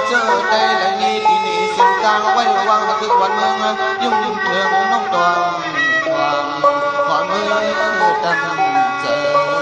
เจอได้และนี่ที่นี่เสียงกลางไว้ระวังนักคือวันเมืองยุ่งเมืองน้องตวงความขอนมือดำเจอ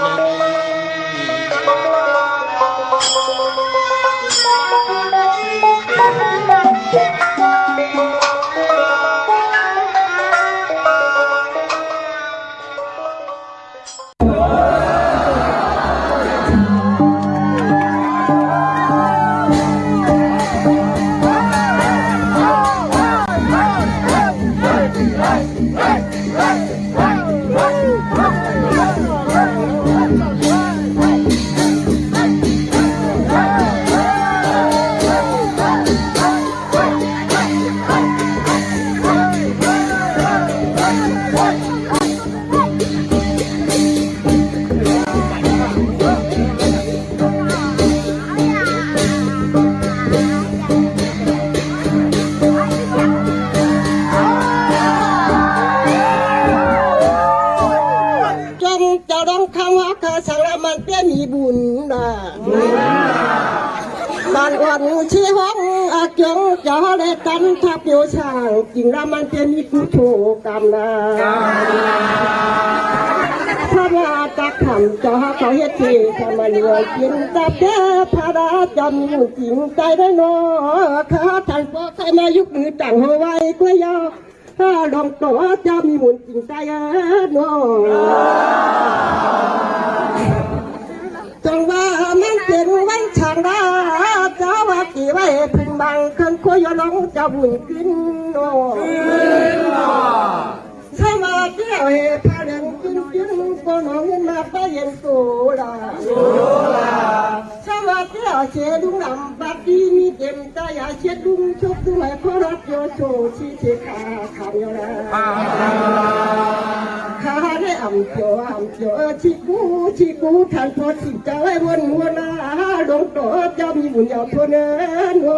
บ้านอ่อนชี้ห้องอาเกียงจะได้กันทับโยช่างจริงแล้วมันเป็นมีกุโชกรรมนะพระราจักทำจะเขาเฮ็ดเททำมาเหนื่อยกินจับแก่พระราจำอยู่จริงใจได้นอข้าท่านพ่อใครมายุกมือจังหัวไว้กล้วยยาถ้าลองตัวจะมีมุนจริงใจนอจังว่ามันเป็นวันช่างราเจ้าว่ากี่ไว้พึ่งบังเครื่องคุยน้องจะบุญขึ้นโอ้ใช่มาเที่ยวเหตุพาเดินกินก็น้องมาไปเย็นโซดาใช่มาเที่ยวเชดุงลำบัดดีมีเต็มใจอยากเช็ดดุงชกดุงให้พอรักโยโชชีเชขาขาวโยนาข้าได้อ่ำเจียวชิกูท่านพอสิจะไว้วนนาหลวงโตจะมีบุญยาวทนเนินโอ้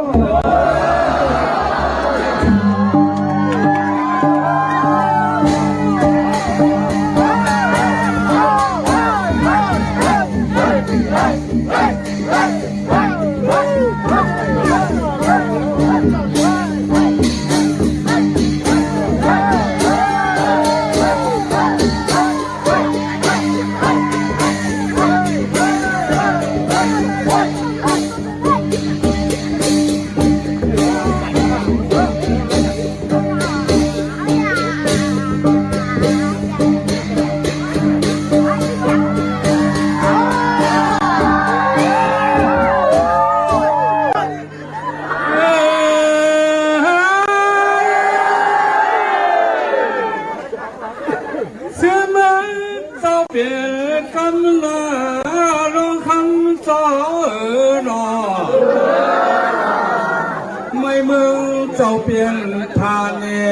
เจ้าเปลี่ยนทานเน่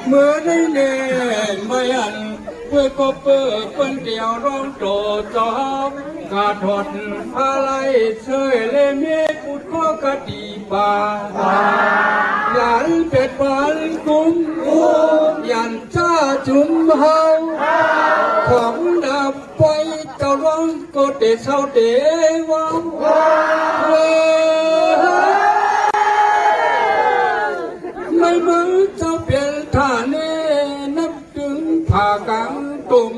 เมื่อได้เน่ไม่อันเพื่อก็เปิดคนเดียวร้องโตจอบกาถดอะไรเชยเลเมกุดข้อกะดีป่ายันเป็ดปันกุ้งยันจ้าจุ่มเฮาของดับไปเจ้าร้องก็เดชเศร้าเดวังไม่เหมือนเจ้าเปลี่ยนท่าเน่นับถึงผ่ากลางตุง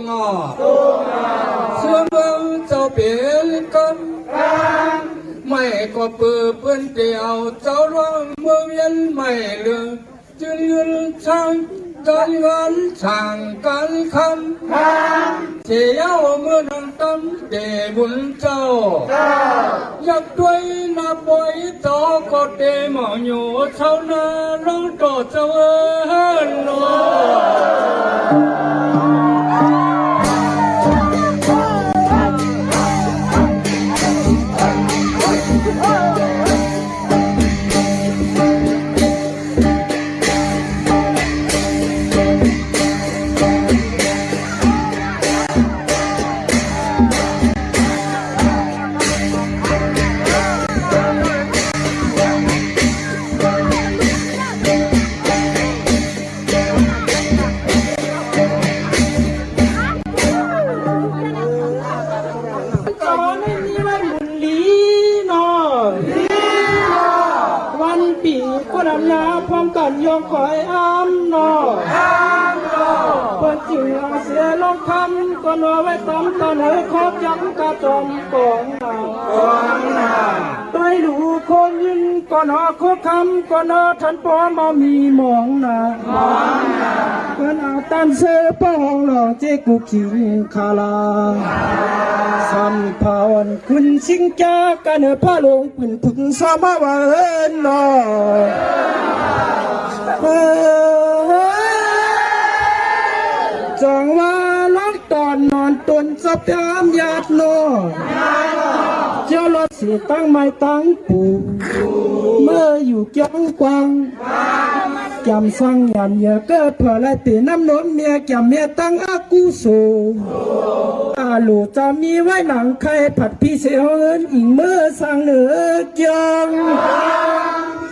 เสื่อมเจ้าเปลี่ยนกันไม่ก็เปื้อเปื้อนเดียวเจ้าร้องเมืองยันไม่เลืองจึงยืนช่างการงานช่างการคำเจียวเมื่อนังตั้มเดบุญเจ้าอยากด้วยนาบอยต่อก็เดหมออยู่เท่านั้นร้องต่อเจ้าโน ำนาพร้อมกันยองคอยอ้ำนอเปิ้นจึงเอาเสียลงคำก็นอไว้ตำตอนเหือครอบยังกระจอมกองนาต้อยรู้คนยินก็นอโคคำก็นอทันปอมามีหมองนาเปิ้นเอาตันเสือป้องหลอกเจกุขิงคาลาสัมภาวันคุณสิงจากัเนอพาลงปืนพึงสามาวาเอินนอจังว่าลักตอนนอนตนสับยามญาตินอเจ้ารถสีตั้งไม้ตั้งปูเมื่ออยู่จังกวางจำสั่งยันเยอะเกิดเผื่อไรตีน้ำนนเมียจำเมียตั้งอากูโซอาลูจะมีไว้หนังไข่ผัดพี่เสียวเอินอิงเมื่อสั่งเหนือจัง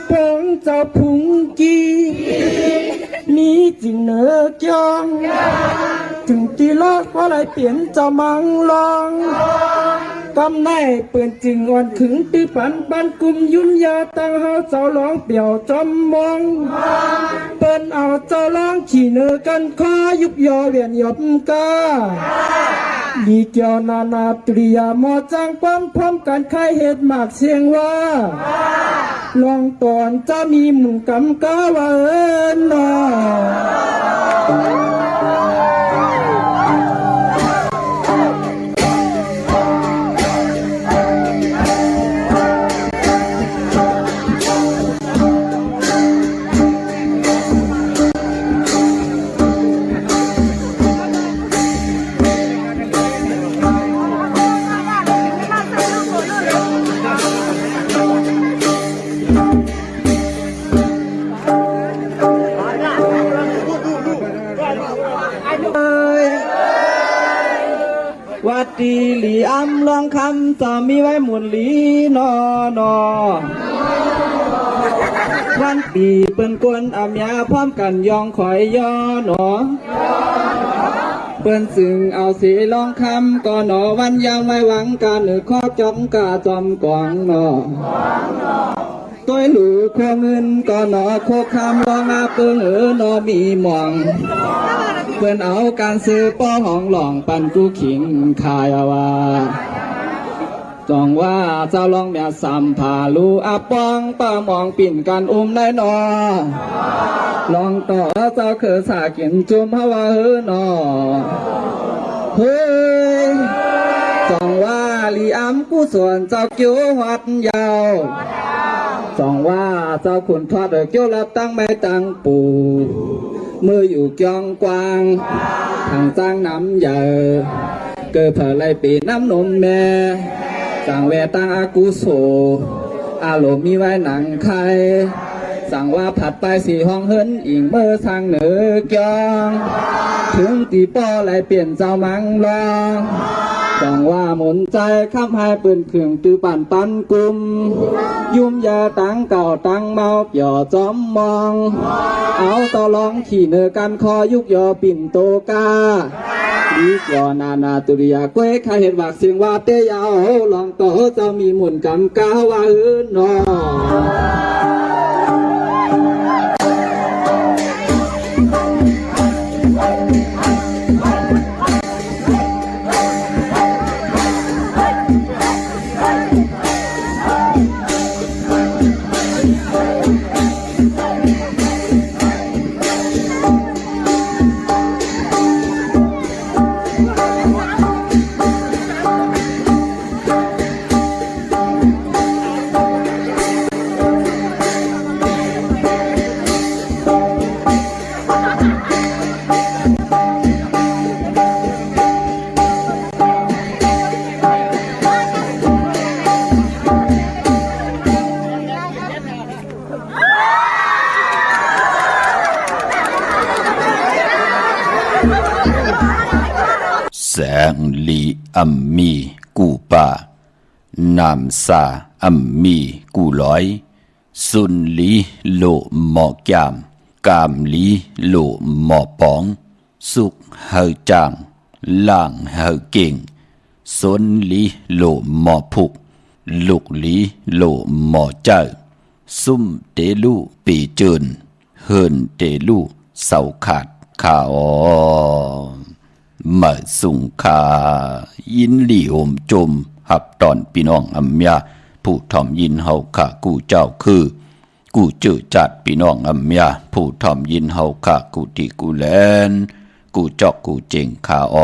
ปองเจ้าพุงกีมีจริงเหนือจังถึงตีลอดว่าไรเปลี่ยนจะมังลองกำในเปื่อนจึงอ่อนขึงตีปันปันกุมยุ่นยาตั้งเฮาเจ้าร้องเปี่ยวจอมมองเปิ้นเอาเจ้าร้องขี่เนื้อกันคอยุบยอเวียนหยบกาดีเกี่ยวนานาตริยามอจังความพร้อมกันใครเหตุมากเสียงว่าลองตอนจะมีหมุ่งกำกาว่าเอินนอวัดดีหลีอำลองคำจะมีไว้หมุนหลีนอนอวันปีเปิ้นกวนอาเมียพร้อมกันยองคอยย่อหนอเปิ้นซึ่งเอาสีลองคำก็หนอวันยามไว้หวังการหรือข้อจอมกาจอมกวางหนอตัวหลูโคเงินก็หนอโคคำลองอาเปิ้งหนอมีหมองเพื่อนเอาการซื้อป้อห้องหลองปันกูขิงขายว่าจองว่าเจ้าลองเมียสัมผาลูอาปองป้ามองปิ่นกันได้นอลองต่อเจ้าเคยสากินจุ่มฮาวานอเฮ้ยจองว่าลีอ้ำกูส่วนเจ้าเกี่ยวหัดยาวจองว่าเจ้าขุนทอดเกี่ยวรับตั้งไม่ตั้งปูมืออยู่กองกวางทางจ้างน้ำใหญ่เกิดเผลไรปีน้ำนมแม่สั่งแวตั้งอากุโสอาโลมีไว้หนังไข่สั่งว่าผัดไปสีห้องเฮิรนอิงเมื่อทางเหนือกองถึงตีป้อไรเปลี่ยนเจ้ามังลองจังว่าหมุนใจข้ามให้ปืนขึงตือปั่นปันกุมยุ่มยาตั้งเก่าตั้งเมาเปี่ยวจอมมองเอาต่อลองขี่เนื้อกันคอยุกยอปิ่นโตกาดีกว่านานาตุริยาเก้ข้าเห็นวากเสียงว่าเตยาวลองต่อเจ้ามีหมุนกำกาว่านอแสงลีอัมมีกูป่านามซาอัมมีกูลอยสุนลีโลหมอแกมกามลีโลหมอปองสุกเฮาจางล่างเฮาเก่งสนลีโลหมอพุกลุกลีโลหมอเจ้า ซุ่มเตลูปีเจินเฮินเตลูเสาขาดขาอมาสุงคายินหลี่โอมจมหับตอนพี่น้องอัมยาผู้ทอมยินเฮาข้ากูเจ้าคือกูเจอจัดพี่น้องอัมยาผู้ทอมยินเฮาข้ากูติกูแลนกูจอกกูเจงขาอ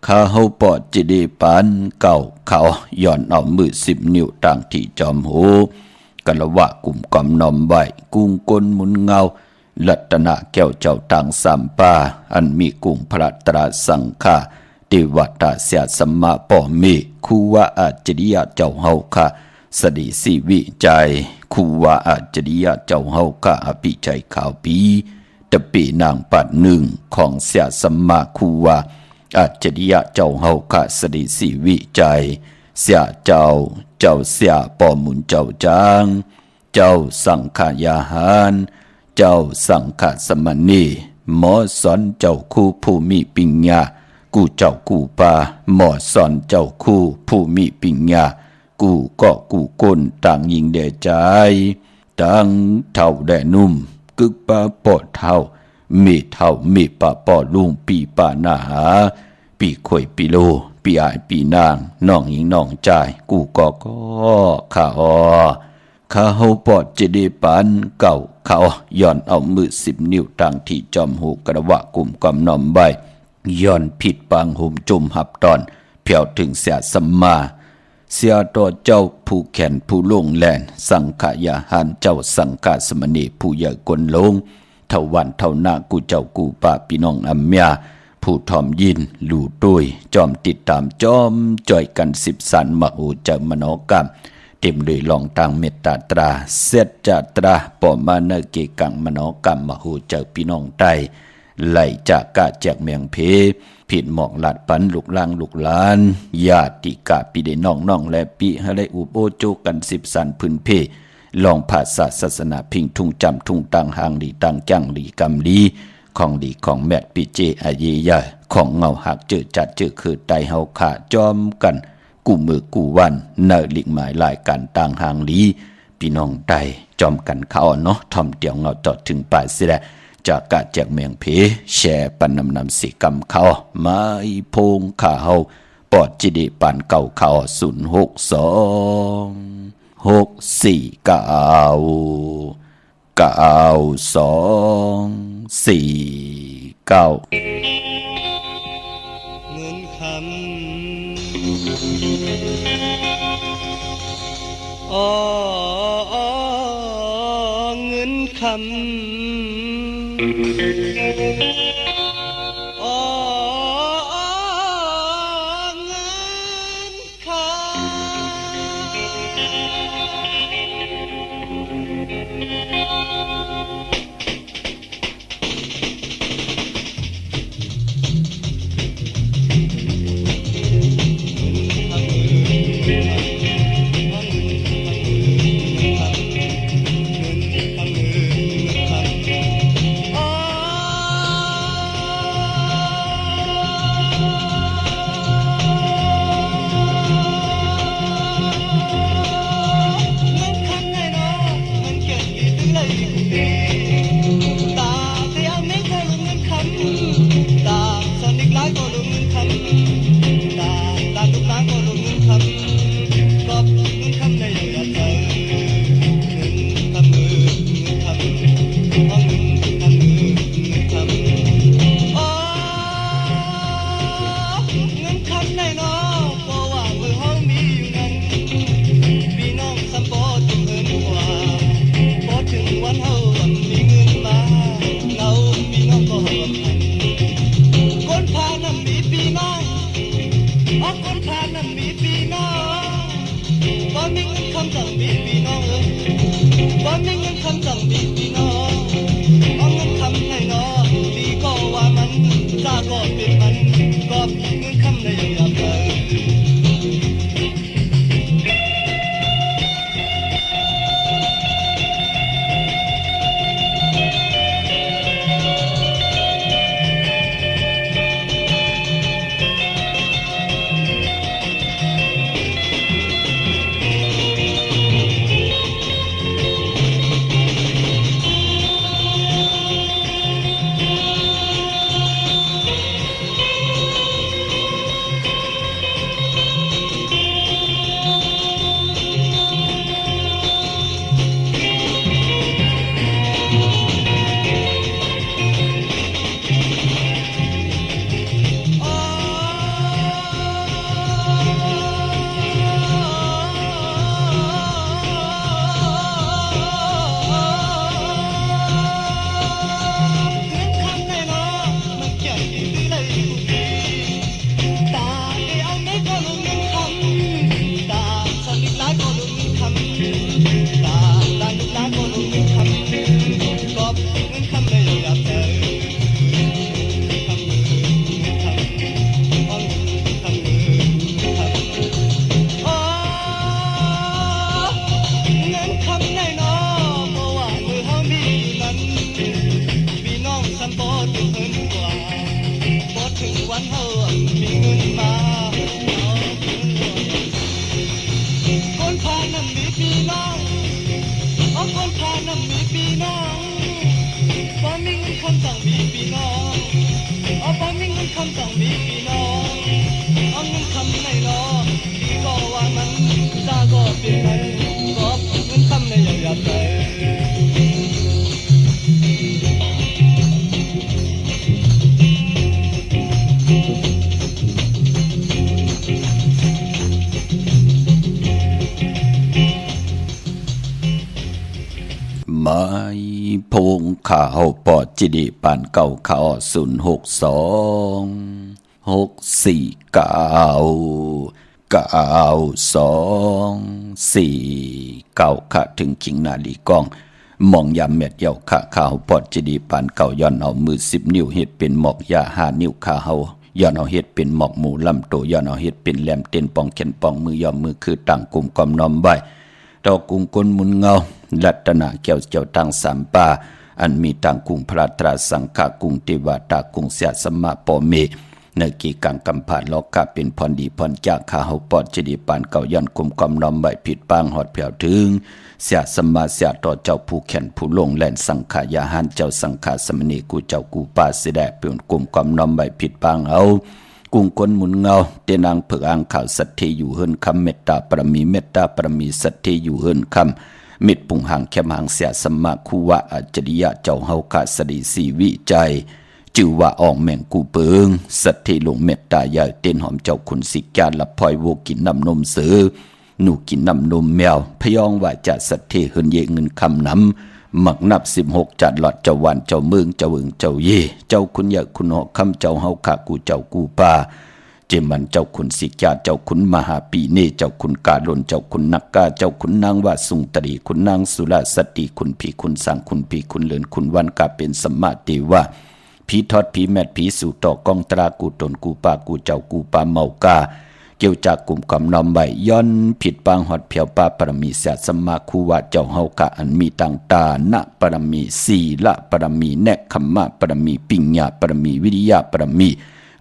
ข้าเฮาปอดจิเดปันเก่าเขาย้อนเอามือ10 นิ้วต่างที่จอมหูกะละวะกลุ่มกอมนอมไว้กุ้งกลมุนเงาลัตนะแก้วเจ้าต่างสัมปาอันมีกุ้งพระตราสังฆาเทวตาเสียสมมาป่อเมคูวะอาจริยะเจ้าเฮาค่ะสดีสิวิจัยคูวะอาจริยะเจ้าเฮาค่ะอภิใจข่าวปีตะปีนางปัดหนึ่งของเสียสมมาคูวะอาจริยะเจ้าเฮาค่ะสดีสิวิจัยเสียเจ้าเสียป่อมุนเจ้าจางเจ้าสังขายาหารเจ้าสังฆสมณีหมอสอนเจ้าคู่ผู้มีปิญญากูเจ้ากูปาหมอสอนเจ้าคู่ผู้มีปิญญากูก็กูก้นต่างยิงแด่ใจต่างเท่าแด่นุ่มกึกปาปอดเท่ามีเท่ามีปะปอลุงปีปานาหาปีข่อยปีโลปีอายปีนางน้องหญิงน้องใจกูก็ข้าข้าเฮาปอดจะได้ปานเก่าเขาย้อนเอามือ10 นิ้วต่างที่จอมหูกระวะกลุ่มกำนอมใบย้อนผิดปางหุมจุ่มหับตอนเพียวถึงเสียสัมมาเสียต่อเจ้าผู้แขนผู้ลงแลนสังขายาหารเจ้าสังฆสมณีผู้ใหญ่กลลงเท่าวันเท่าหน้ากูเจ้ากูป่าพี่น้องอัมยาผู้ทอมยินหลู่ตุ้ยจอมติดตามจอมจ่อยกัน10 สันมโหจมโนกรรมเต็มเลยลองทางเมตตาตราเสจจาตราปอมาเนเกกังมโนกรรมมโหเจ้าพี่น้องไตไหลจากกะแจกเมียงเพผิดหมอกหลัดปันลูกล่างลูกหลานญาติกะปีเดน้องและปีฮะเลยอุบโอโจกัน10 สันพื้นเพลองภาษาศาสนาพิงทุ่งจำทุ่งตังหางดีตังจังดีกำลีของดีของแมดปีเจอาเยยาของเงาหักเจอจัดเจอคือไตเฮาขาจอมกันกูมือกูวันเนลิกหมายลายการต่างหางลีพี่น้องไตจอมกันเขาเนาะทอมเตียวเงาต่อถึงป่ายเสียจากกะแจกเมียงเพแช่ปันนำสิกรรมเขามาอีพงข้าเฮาปอดจิเดปานเก่าเขา062649249เงินคำเงินคำเงินคำ คนพาน้ำมีพี่น้องคนพาน้ำมีพี่น้องบ่มีเงินคำต้องมีพี่น้องบ่มีเงินคำต้องมีพี่น้องเอาเงินคำในรอพี่ก็ว่ามันซาก็เปลี่ยนมันก็เงินคำในอย่าใจไม่พงข่าวปอดจิดีปานเก่าข่าว062-649-9249ค่ะถึงคิงนาลีกองมองยามเม็ดเยาค่ะข่าวปอดจิดีปานเก่าย้อนเอามือ10 นิ้วเฮ็ดเป็นหมอกยา5 นิ้วข่าเฮาย้อนเอาเฮ็ดเป็นหมอกหมูลำโตย้อนเอาเฮ็ดเป็นแหลมเต้นปองแขนปองมือยอมมือคือตั้งกลุ่มกอมน้อมไว้ดอกกุงกลมุนเงาลัตนาแก้วเจ้าตังสามป่าอันมีตังกุงพระตราสังฆากุงเทวตากุงเสียสมมาปอเมในกีกังกำผาดโลกาเป็นพรดีพรจากข้าเฮาปอดจดีปานเก่าย้อนกุมกอมน้อมใบผิดปางหอดเผียวถึงเสียสมมาเสียต่อเจ้าผู้แข่นผู้ลงแล่นสังขายาหันเจ้าสังขาสมณีกูเจ้ากูป่าเสดะเป็นกุมกอมน้อมใบผิดปางเอากุงคนหมุนเงาเตนางเผือกอ่างข่าวสัตเทอยู่เฮินคำเมตตาปรมีเมตตาปรมีสัตเทอยู่เฮินคำมิตรปุงหังแคมหังเสียสมมาคูวะอัจริยะเจ้าเฮากาสดีสีวิจัยจือว่าออกแม่งกูเปิงสัตเทลงเมตตายาเต้นหอมเจ้าคุณสิกาลับพลอยโวกินน้ำนมเสือหนูกินน้ำนมแมวพยองว่าจะสัตเทเฮินเยเงินคำน้ำหมักนับ16จัดหลอดเจ้าวันเจ้าเมืองเจ้าเอิงเจ้าเย่เจ้าคุณยะคุณหอกคำเจ้าเฮาขากูเจ้ากูป่าเจมันเจ้าคุณสิกาเจ้าคุณมหาปีเนเจ้าคุณกาลนเจ้าคุณนักกาเจ้าคุณนางวาสุงตรีคุณนางสุราสติคุณผีคุณสังคุณผีคุณเลินคุณวันกาเป็นสมมาเทวะผีทอดผีแมดผีสู่ต่อกองตรากูตนกูปากูเจ้ากูปาเมากาเกี่ยวจากกลุ่มกำนอมใบย้อนผิดปางหอดเพียวปาปรมีเสียสมมาคูวะเจ้าเฮากะอันมีต่างตานะปรมีศีละปรมีแนกขมมะปรมีปิญญาปรมีวิริยะปรมี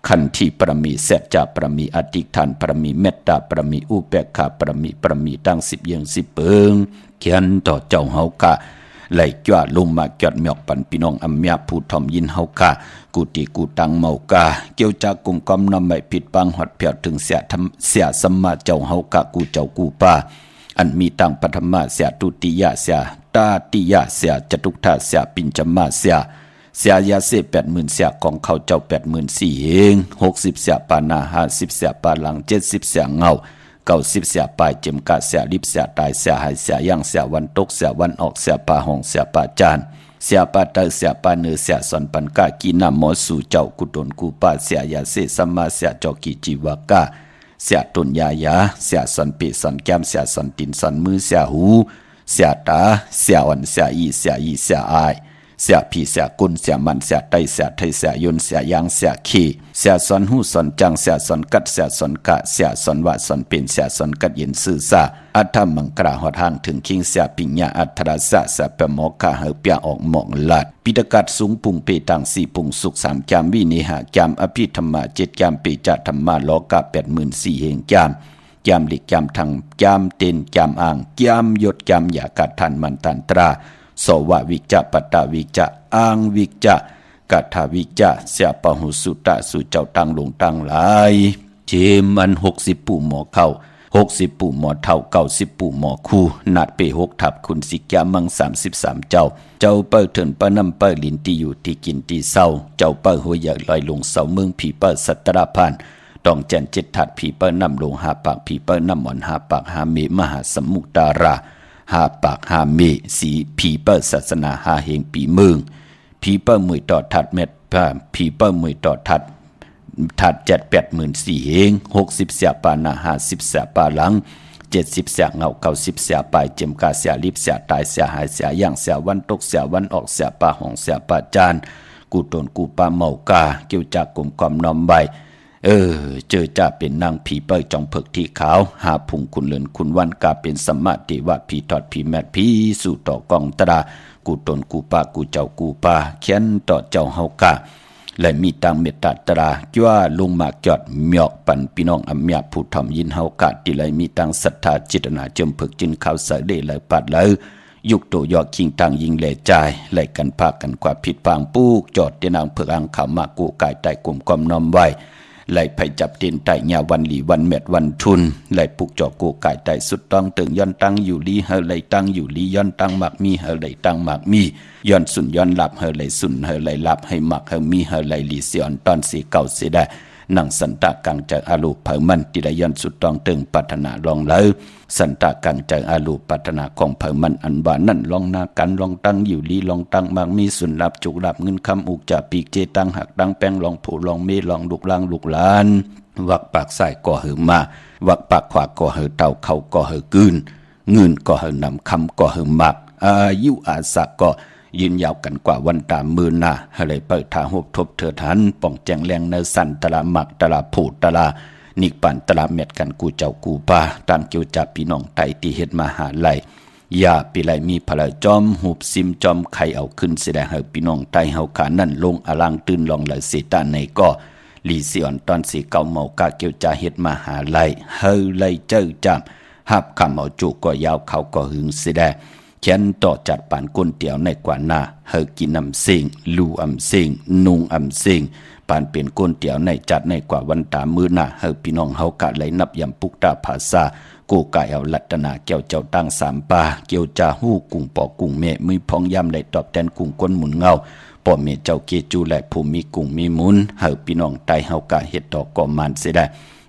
ขันธิปรมีเสจจาปรมีอธิฐานปรมีเมตตาปรมีอุเบกขาปรมีตั้ง10 อย่าง10 เปิงเขียนต่อเจ้าเฮากะไหลจวดลงมาเกิดเมียกปันพี่น้องอัมยาผู้ทอมยินเฮากะกูติกูตังเมากาเกี่ยวจากกลุ่มกำนำไม่ผิดปังหอดเพียวถึงเสียสมมาเจ้าเฮากะกูเจ้ากูป่าอันมีตังปฐมะเสียตุติยะเสียตาติยะเสียจตุถาเสียปิญจมาเสียยาเส80,000เสียของเขาเจ้า84,000เอง60เสียปานา50เสียปาหลัง70เสียเงา90เสียปลายเจมกะเสียลิบเสียตายเสียหายเสียย่างเสียวันตกเสียวันออกเสียปาห้องเสียปาจานเสียปาเตอเสียปาเนือเสียสอนปันกะกีนามอสู่เจ้ากุตนกูปาเสียยาเสสัมมาเสียเจ้ากิจีวากะเสียตุนยายาเสียสอนปีสอนแก้มเสียสอนตินสอนมือเสียหูเสียตาเสียวันเสียอีเสียอายเสียผีเสียกุนเสียมันเสียไตเสียไทยเสียยนเสียยางเสียขี้เสียสอนหูสอนจังเสียสอนกัดเสียสอนกะเสียสอนวะสอนเป็นเสียสอนกัดเย็นซื่อซาอัตถมังกราหอดห่างถึงคิงเสียปิญญาอัตถราสะเสียเปหมอกะเฮเปียออกหมองลัดปิตกัดสูงปุงเปตัง4ปุงสุข3จามวินิหะจามอภิธรรมะ7จามปิจธรรมะโลกะ84,000เหงจามหลิกจามทางจามเต็นจามอ่างจามยศจามยากาทันมันตันตราโสวะวิจะปตาวิจะอังวิจะกัทธาวิจะเสียปหุสุตะสุเจ้าตั้งลงตั้งหลายเจมัน60ปู่หมอเข้า60ปู่หมอเท่า90ปู่หมอคู่นัดเป6ทับคุณสิกยามัง33เจ้าเปิ้ลเถินปะนำเปิ้ลลินที่อยู่ที่กินที่เศร้าเจ้าเปิ้ลหัวใหญ่ลอยลงเสาเมืองผีเปิ้ลสัตราพานต้องแจน7ถัดผีเปิ้ลนำลง5ปากผีเปิ้ลนำหมอน5ปาก5เมมหาสมุตารา5ปาก5เมสีผีเปิ้ลศาสนา5เฮงปีเมืองผีเปิ้ลมือต่อถัดเม็ดผีเปิ้ลมือต่อถัด84,000เฮง60เสียปานา50เสียปาหลัง70เสียเงา90เสียปลายเจมกาเสียลิบเสียตายเสียหายเสียย่างเสียวันตกเสียวันออกเสียปาห้องเสียปาจานกูตนกูปาเมากาเกี่ยวจากกลุ่มความนอมใบเจอจ่าเป็นนางผีเป้ยจองเพิกที่ขาวหาพุงคุณเลินคุณวันกาเป็นสมมาติวะผีทอดผีแมดผีสู่ต่อกองตรากูตนกูปากูเจ้ากูปาเขียนต่อเจ้าเฮากา และมีตังเมตตาตราจ้าลงมาจอดเมียกปันพี่น้องอำยาผู้ทำยินเฮากะติไหลมีตังศรัทธาจิตนาจมผึกจินข้าวใส่ได้เลยปัดเลยยุกโตยอคิงตังยิงแหล่ใจไหลกันพากันกว่าผิดพางปูกจอดเตนางเผือกอังข่าวมากูกายใต้กลุ่มกอมน้อมไว้ไหลไผจับเตีนไต่ญาวันหลีวันเม็ดวันทุนไหลปุกจอกูกายใต้สุดต้องตึงย้อนตั้งอยู่ลีเฮไหลตั้งอยู่ลีย้อนตั้งมักมีเฮไหลตั้งมักมีย้อนสุนย้อนหลับเฮไหลสุนเฮไหลหลับให้มักเฮมีเฮไหลลีเสียนตอนสีเก่าเสียได้นังสันตะกังจากอาลูเผามันติได้ย้อนสุดต้องตึงปัฒนาลองเลยสันตะกังจากอาลูปัฒนาของเผามันอันบานั่นลองนากันลองตั้งอยู่ลีลองตั้งมักมีสุนหลับจุกหลับเงินคำอุกจะปีกเจตั้งหักตั้งแป้งลองผูลองเมลองลุกล่างลุกลานวักปากใส่ก่อหือมาวักปากขวาก่อหือเต่าเขาก่อหือกืนเงินก่อหือนำคำก่อหือมักอายุอาสะก็ยืนยาวกันกว่าวันตามมือหน้าให้เลยเปิดทางหบทบเถิดทันป่องแจงแรงเนสันตลาหมักตลาผูดตลานิกปันตลาเม็ดกันกูเจ้ากูป้าตามเกี่ยวจับพี่น้องไตที่เฮ็ดมาหาไหลยาปีไหลมีพลายจอมหูบซิมจอมไข่เอาขึ้นแสดงให้พี่น้องไตเฮาขานั่นลงอลังตื่นลองไหลเสตาในก็ลีเสียนตอนสีเก่าเมากาเกี่ยวจะเฮ็ดมาหาไหลเฮาไหลเจ้าจำหับคำเอาจุก็ยาวเขาก็หึงแสดงเขียนต่อจัดปานก้นเตียวในกว่าหน้าเฮากินอำสิงลูอำสิงนุงอำสิงปานเป็นก้นเตียวในจัดในกว่าวันตามือหน้าเฮาพี่น้องเฮากะไหลนับยำปุกตาภาษากูกายเอาลัตนาเกี่ยวเจ้าตั้งสามปาเกี่ยวจาหู้กุ้งปอกุ้งเมมือพองยำไหลตอบแทนกุ้งก้นหมุนเงาป่อเมเจ้าเกจูและผู้มีกุ้งมีหมุนเฮาพี่น้องไตเฮากะเฮ็ดดอกก่อมันเสียได้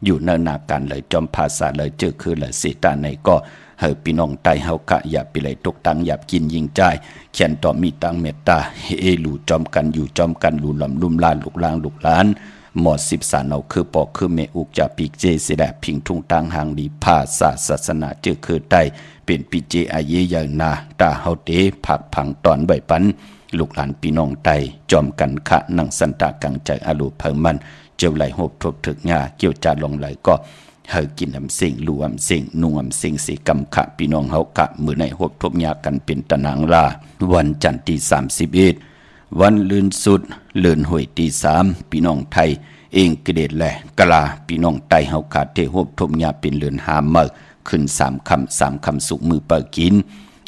อยู่เนินนาการเลยจอมภาษาเลยเจอคือเลยเสตาในก็เฮาพี่น้องไตเฮากะอย่าไปเลยตกตังอย่ากินยิงใจเขียนต่อมีตังเมตตาเอลูจอมกันอยู่จอมกันลูลำลุ่มลานลูกลางลูกหลานหมอ10สารเอาคือปอกคือเมอุกจะปีกเจเสดพิงทุ่งตังหางดีภาษาศาสนาเจอคือไตเป็นปีเจอาเยยนาตาเฮาเตผักพังตอนใบปันลูกหลานพี่น้องไตจอมกันขะนังสันตากังใจอาลูเพิ่มมันเจ้าไหลหบทบถึกงาเกี่ยวจาลงไหลก็เฮากินอำสิงลูอำสิงนุ่งอำสิงสีกำขะพี่น้องเฮากะมือในหบทบยากันเป็นตะนางลาวันจันทร์ที่31วันลื่นสุดเลื่อนหวยที่3พี่น้องไทยเองกระเด็ดแหละกะลาพี่น้องไตเฮาขาดเทหบทบยาเป็นเลื่อนหาเมื่อขึ้น3คำสุกมือเปิดกิน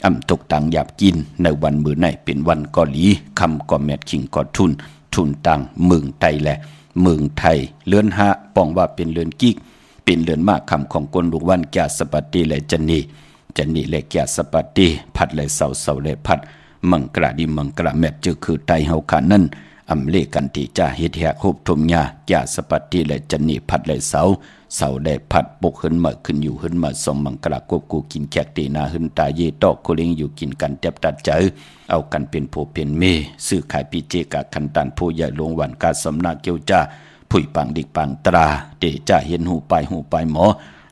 อำตกตังหยาบกินในวันมือในเป็นวันกอหลีคำก็แมดคิงก็ทุนตังเมืองไทยแหละเมืองไทยเลื่อนหาป้องว่าเป็นเลื่อนกิกเป็นเลื่อนมากคำของกลลูกวันแก่สปัตติและจันนีและแก่สปัตติพัดและเสาและพัดมังกระดิมังกระแมดจึคือไตเฮาขานั่นอำเลกันติจ่าเฮ็ดแหกฮบทมยาแก่สปัตติและจันนีพัดและเสาได้พัดปกขึ้นมาขึ้นอยู่ขึ้นมาสมมังกระกบกูกินแขกตีนาขึ้นตาเยตอกโคเลงอยู่กินกันเจ็บตัดใจเอากันเป็นโพเป็นเมซื้อขายปีเจกะคันตันผู้ใหญ่ลงวันกาสำนาเกียวจ้าผุยปังดิกปังตราเดจ่าเห็นหูไปหมอ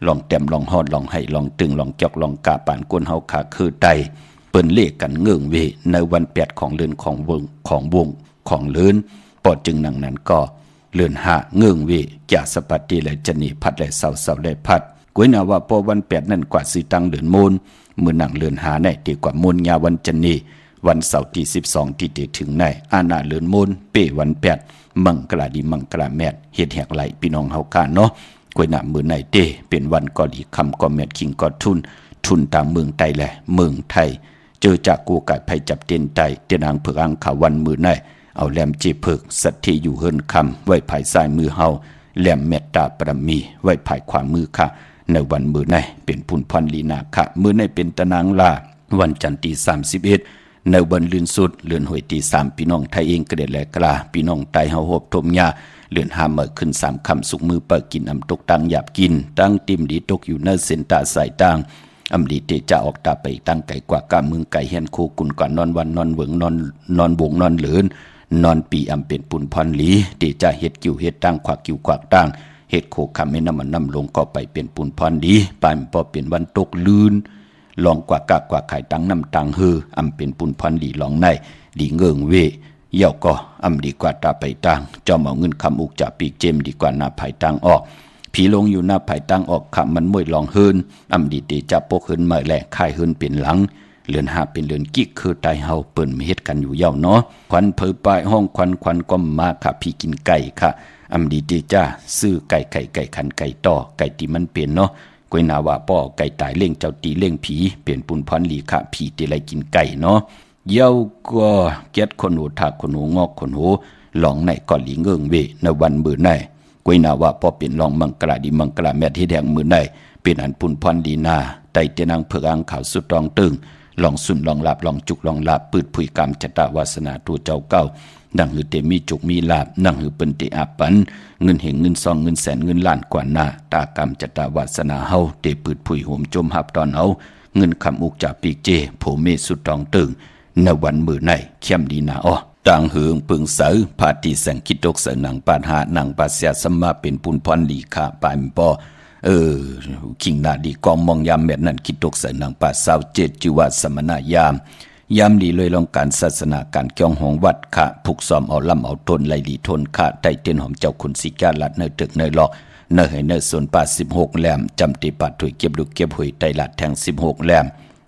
ลองเต็มลองฮอดลองให้ลองตึงลองจอกลองกาปานก้นเฮาขาคือไตเปิ้นเลขกันเงื่องเวในวัน8ของเลือนของวงของเลือนปอดจึงนังนั้นก็เลือนหาเงื่องเวจ่าสปัตติและจันนีพัดและเสาและพัดกวยนาว่าพอวัน8นั่นกว่าสิตังเลือนมูลมือนังเลือนหาในดีกว่ามูลยาวันจันนีวันเสาร์ที่12ที่ถึงในอาณาเลือนมูลเป้วัน8มังกราดีมังกราแมดเฮ็ดแหกไหลพี่น้องเฮากาเนาะกวยนามือในเตเป็นวันกอดีคำก็แมดคิงก็ทุนตามเมืองไทยแหละเมืองไทยเจอจากกูกายภัยจับเตียนไตเตียนางเผือกอังขาวันมือในเอาแหลมจีเผือกสัตที่อยู่เฮินคำไว้ภายซ้ายมือเฮาแหลมเมตตาปรมีไว้ภายขวามือค่ะในวันมือในเป็นพุนพันลีนาค่ะมือในเป็นตะนางลาวันจันทร์ที่31ในวันลื่นสุดเลื่อนหวยที่3พี่น้องไทยเองกระเด็ดแหลกลาพี่น้องไตเฮาหบทมยาเลื่อนหาเมื่อขึ้น3คำสุกมือเปิดกินอำตกตังหยาบกินตั้งติมดีตกอยู่เนเส้นตาสายตังอำดีเตจะออกตาไปตั้งไก่กว่ากาเมืองไก่เฮียนคู่กุนก่อนนอนวันนอนเหวิงนอนบงนอนเหลือนนอนปีอำเป็นปุ่นพรหลีเตจะเฮ็ดกิ้วเฮ็ดตั้งขวากกิ้วขวากตั้งเฮ็ดโคคำให้น้ำมันน้ำลงก็ไปเป็นปุ่นพรหลีปานพอเป็นวันตกลืนลองกว่ากากว่าไข่ตั้งน้ำตังฮืออำเป็นปุ่นพรหลีลองในดีเงิงเวเย่าก็อำดีกว่าตาไปตั้งจอมเอาเงินคำอุกจะปีกเจมดีกว่าหน้าไผ่ตั้งออกผีลงอยู่หน้าไผ่ตั้งออกขับมันมวยลองเฮินอำดีเตจะปกเฮินมาแหละค่ายเฮินเป็นหลัง เลือนหาเป็นเลือนกิกคือตายเฮาเปิ้นมีเฮ็ดกันอยู่ยาวเนาะควันเผยปลายห้องควันก็มาค่ะพี่กินไก่ค่ะอำดีเดจ้าซื้อไก่ขันไก่ต่อไก่ที่มันเป็นเนาะกวยนาว่าป้อไก่ตายเล่งเจ้าตีเล่งผีเปลี่ยนปุนพรลีค่ะผีที่ไรกินไก่เนาะเย้าก็เก็ดคนหูถักคนหูงอกคนหูหลองในก่อนหลีเงิงเวในวันมือในกวยนาว่าป้อเป็นลองมังกราดีมังกราแม่ที่แดงมือในเป็นอันปุนพรลีนาไตเตนังเผือกอังขาวสุดรองตึงลองสุนลองหลับลองจุกลองหลับปืดผุยกรรมชะตาวาสนาตัวเจ้าเก้าดังหือเตมีจุกมีลาบนั่งหือเปิ้นเตอาปันเงินเหงเงินซองเงินแสนเงินล้านกว่าหน้าตากรรมชะตาวาสนาเฮาเตปืดผุยโหมจมหับตอนเฮาเงินคำอุกจากปีกเจโผเมสุดรองตึงในวันมือในเข้มดีนาอ้อต่างหืองปึงเสือพาตีแสงคิดตกเสือหนังปาดหาหนังปาเสียสมาเป็นปุนพรลีขาปายมปอคิงนาดีกองมองยามแม่นั่นคิดตกเสือหนังปาสาวเจ็ดจิวาสมณายามดีเลยลองการศาสนาการเกี่ยวหองวัดขะผูกซ้อมเอาลำเอาทนไลลีทนขะไตเต้นหอมเจ้าคุณสิกาลัดเนอตึกเนอหลอกเนอให้เนอส่วนป่า16แหลมจำติปัดถวยเก็บลูกเก็บหวยไตลัดแทง16แหลม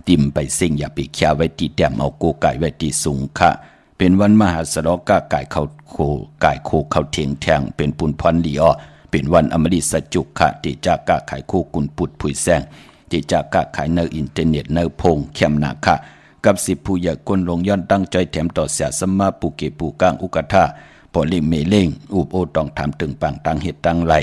ติมไปสิ่งอย่าไปแค่ไว้ตีแต้มเอาโกไก่ไว้ตีสูงขะเป็นวันมหาสลอกาไก่เข้าโคไก่โคเข้าเถียงแทงเป็นปุนพรลีอ้อเป็นวันอมฤตสัจจุขะที่จากกะขายโคกุนปุดผุยแซงที่จากกะขายเนออินเทอร์เน็ตเนอพงเข้มนาคะกับ10ผู้ใหญ่คนลงย้อนตั้งใจแถมต่อเสียสมมาปูเกปูกางอุกทาปอลิเมเล่งอุบโอต้องถามตึงปังตังเหตุตังไหล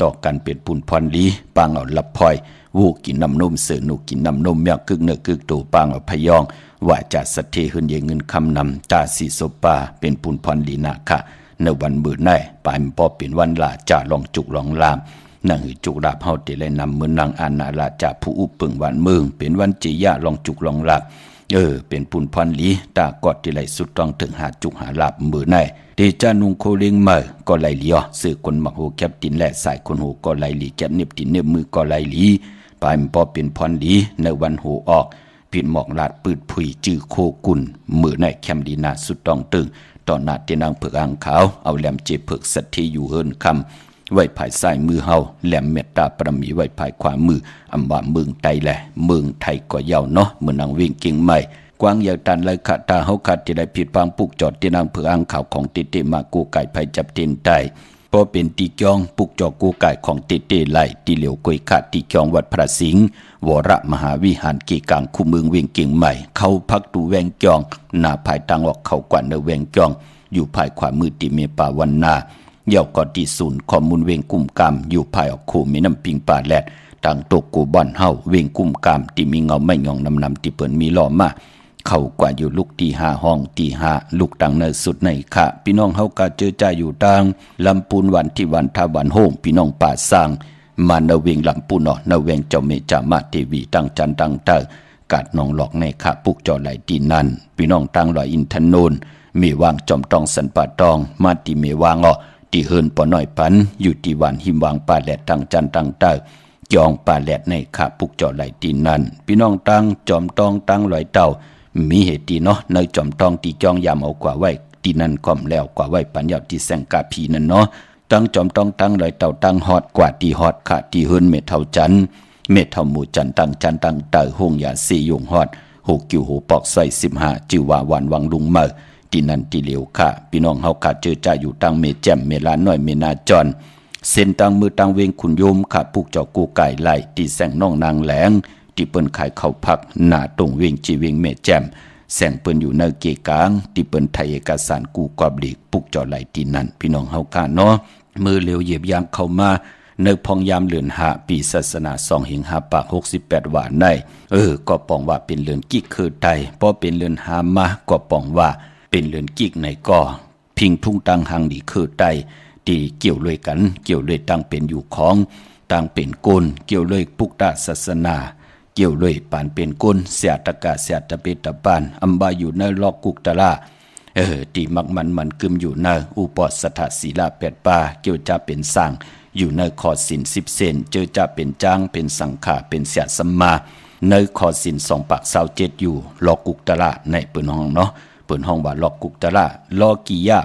ต่อกันเป็นปุนพรลีปังเอาลับพลอยวูกินน้ำนมเสือหนูกินน้ำนมเมียกึกเนื้อกึกตูปังเอาพยองว่าจะสะเทหืนเยเงินคำนำตาสีโซปาเป็นปุนพรลีนาคะในวันมือในปายปอเป็นวันลาจ่าลองจุกลองลามนั่งหือจุกลาบเฮาเตเลยนำมือนางอานาลาจ่าผู้อุปปึงวันเมืองเป็นวันจียะลองจุกลองลาบเป็นปุนพรลีตากอดที่ไหลสุดต้องถึงหาจุกหาลาบมือในเดจานุงโคเลียงเมื่อก็ไหลเลียสื่อคนมักโหแคบตินและสายคนโหก็ไหลลีแคบเน็บตินเน็บมือก็ไหลลีปายปอเป็นพรลีในวันโหออกผิดหมอกลาดปืดผุยจื้อโคกุนมือในแคมดีนาสุดต้องตึงต่อหน้าเตนางเผือกอ่างขาวเอาแหลมเจ็บเผือกสัตที่อยู่เฮินคำไว้ภายซ้ายมือเฮาแหลมเมตตาประมีไว้ภายขวามืออำว่าเมืองไทยแหละเมืองไทยก็ยาวเนาะเมื่อนางวิ่งเก่งใหม่กวางยาวตันเลยขาตาเฮาขาดที่ได้ผิดฟังปุกจอดเตนางเผือกอ่างขาวของเตเตมากูไก่ภัยจับเตนไตพอเป็นตีจองปุกจอกูไก่ของเตเตไหลตีเหลียวกวยขาดตีจองวัดพระสิงห์วรมหาวิหารกีกลางคู่เมืองเวียงเก่งใหม่เข้าพักตูแวงจองหน้าภายตังออกเข้ากว่าเนแวงจองอยู่ภายขวามือติเมปาวันนาเย่าก็ที่ศูนย์ข้อมูลเวงกุมกามอยู่ภายออกคู่มีน้ำปิงป่าแลดทางตกกูบ่อนเฮาเวงกุมกามที่มีเงาไม่ยองนำที่เปิ้นมีล้อมาเข้ากว่าอยู่ลูกที่5ห้องที่5ลูกตังเนสุดในค่ะพี่น้องเฮากะเจอใจอยู่ตังลำปูนวันที่วันทาวันโฮงพี่น้องป่าสร้างมาเนเวงลำปูนเนเวงเจ้าเมจามาเทวีตั้งจันตั้งเตอกาดน้องหลอกในค่ะปุกจอไหลที่นั่นพี่น้องตังลอยอินทนนมีวางจอมตองสันป่าตองมาติเมวางที่เฮินปอน้อยปันอยู่ที่วันหิมวางป่าแหลดตั้งจันตั้งเตอจองป่าแหลดในค่ะปุกจอไหลที่นั่นพี่น้องตังจอมตองตังลอยเต่ามีเหตุเนาะในจอมตองตีจองยามเอากว่าไว้ที่นั่นก่อมแล้วกว่าไว้ปัญญาที่แสงกาพีนั่นเนาะตั้งจอมตองตั้งลอยเต่าตั้งฮอดกว่าที่ฮอดค่ะที่เฮินเมเท่าจันเมเท่าหมู่จันตั้งจันตั้งเตอหงยาสียงฮอด6กิ้วหูปอกใส่15จิวว่าวันวังลุงเมื่อที่นั่นที่เหลียวค่ะพี่น้องเฮาขาดเจอจ่าอยู่ตั้งเมแจ่มเมลาน้อยเมนาจอนเส้นตั้งมือตั้งเวงขุนโยมค่ะปุกเจ้ากูไก่ไหลที่แสงน้องนางแหลงที่เปิ้นขายข้าวผักหน้าตรงเวงจีเวงเมแจ่มแสงเปิ้นอยู่ในเกกลางที่เปิ้นไทยเอกสารกูกอบลีกปุกเจ้าไหลที่นั่นพี่น้องเฮาค่ะเนาะมือเหลียวเหยียบยางเข้ามาเนึกพองยามเลือนหาปีศาสนา2หิงหาปาก68ว่าในก็ปองว่าเป็นเลือนกิกคือไทยพอเป็นเลือนหามาก็ปองว่าเป็นเลือนกิกในก็พิงทุ่งตังหังดีคือไตที่เกี่ยวเลยกันเกี่ยวเลยตั้งเป็นอยู่ของตั้งเป็นกลเกี่ยวเลยปุกตาศาสนาเกี่ยวเลยปานเป็นกลเสียตะกาเสียตะเปตะปานอำบาอยู่ในลอกกุกตะลาที่มักมันกึมอยู่ในอุปสถศีลา8ป่าเกี่ยวจะเป็นสร้างอยู่ในขอศีล10เซนเจอจะเป็นจ้างเป็นสังฆาเป็นเสียสัมมาในขอศีล2ปาก27อยู่ลอกกุกตะลาในเปิ้นห้องเนาะเปิ้นห้องว่าลอกกุกตะลาลอกิยะ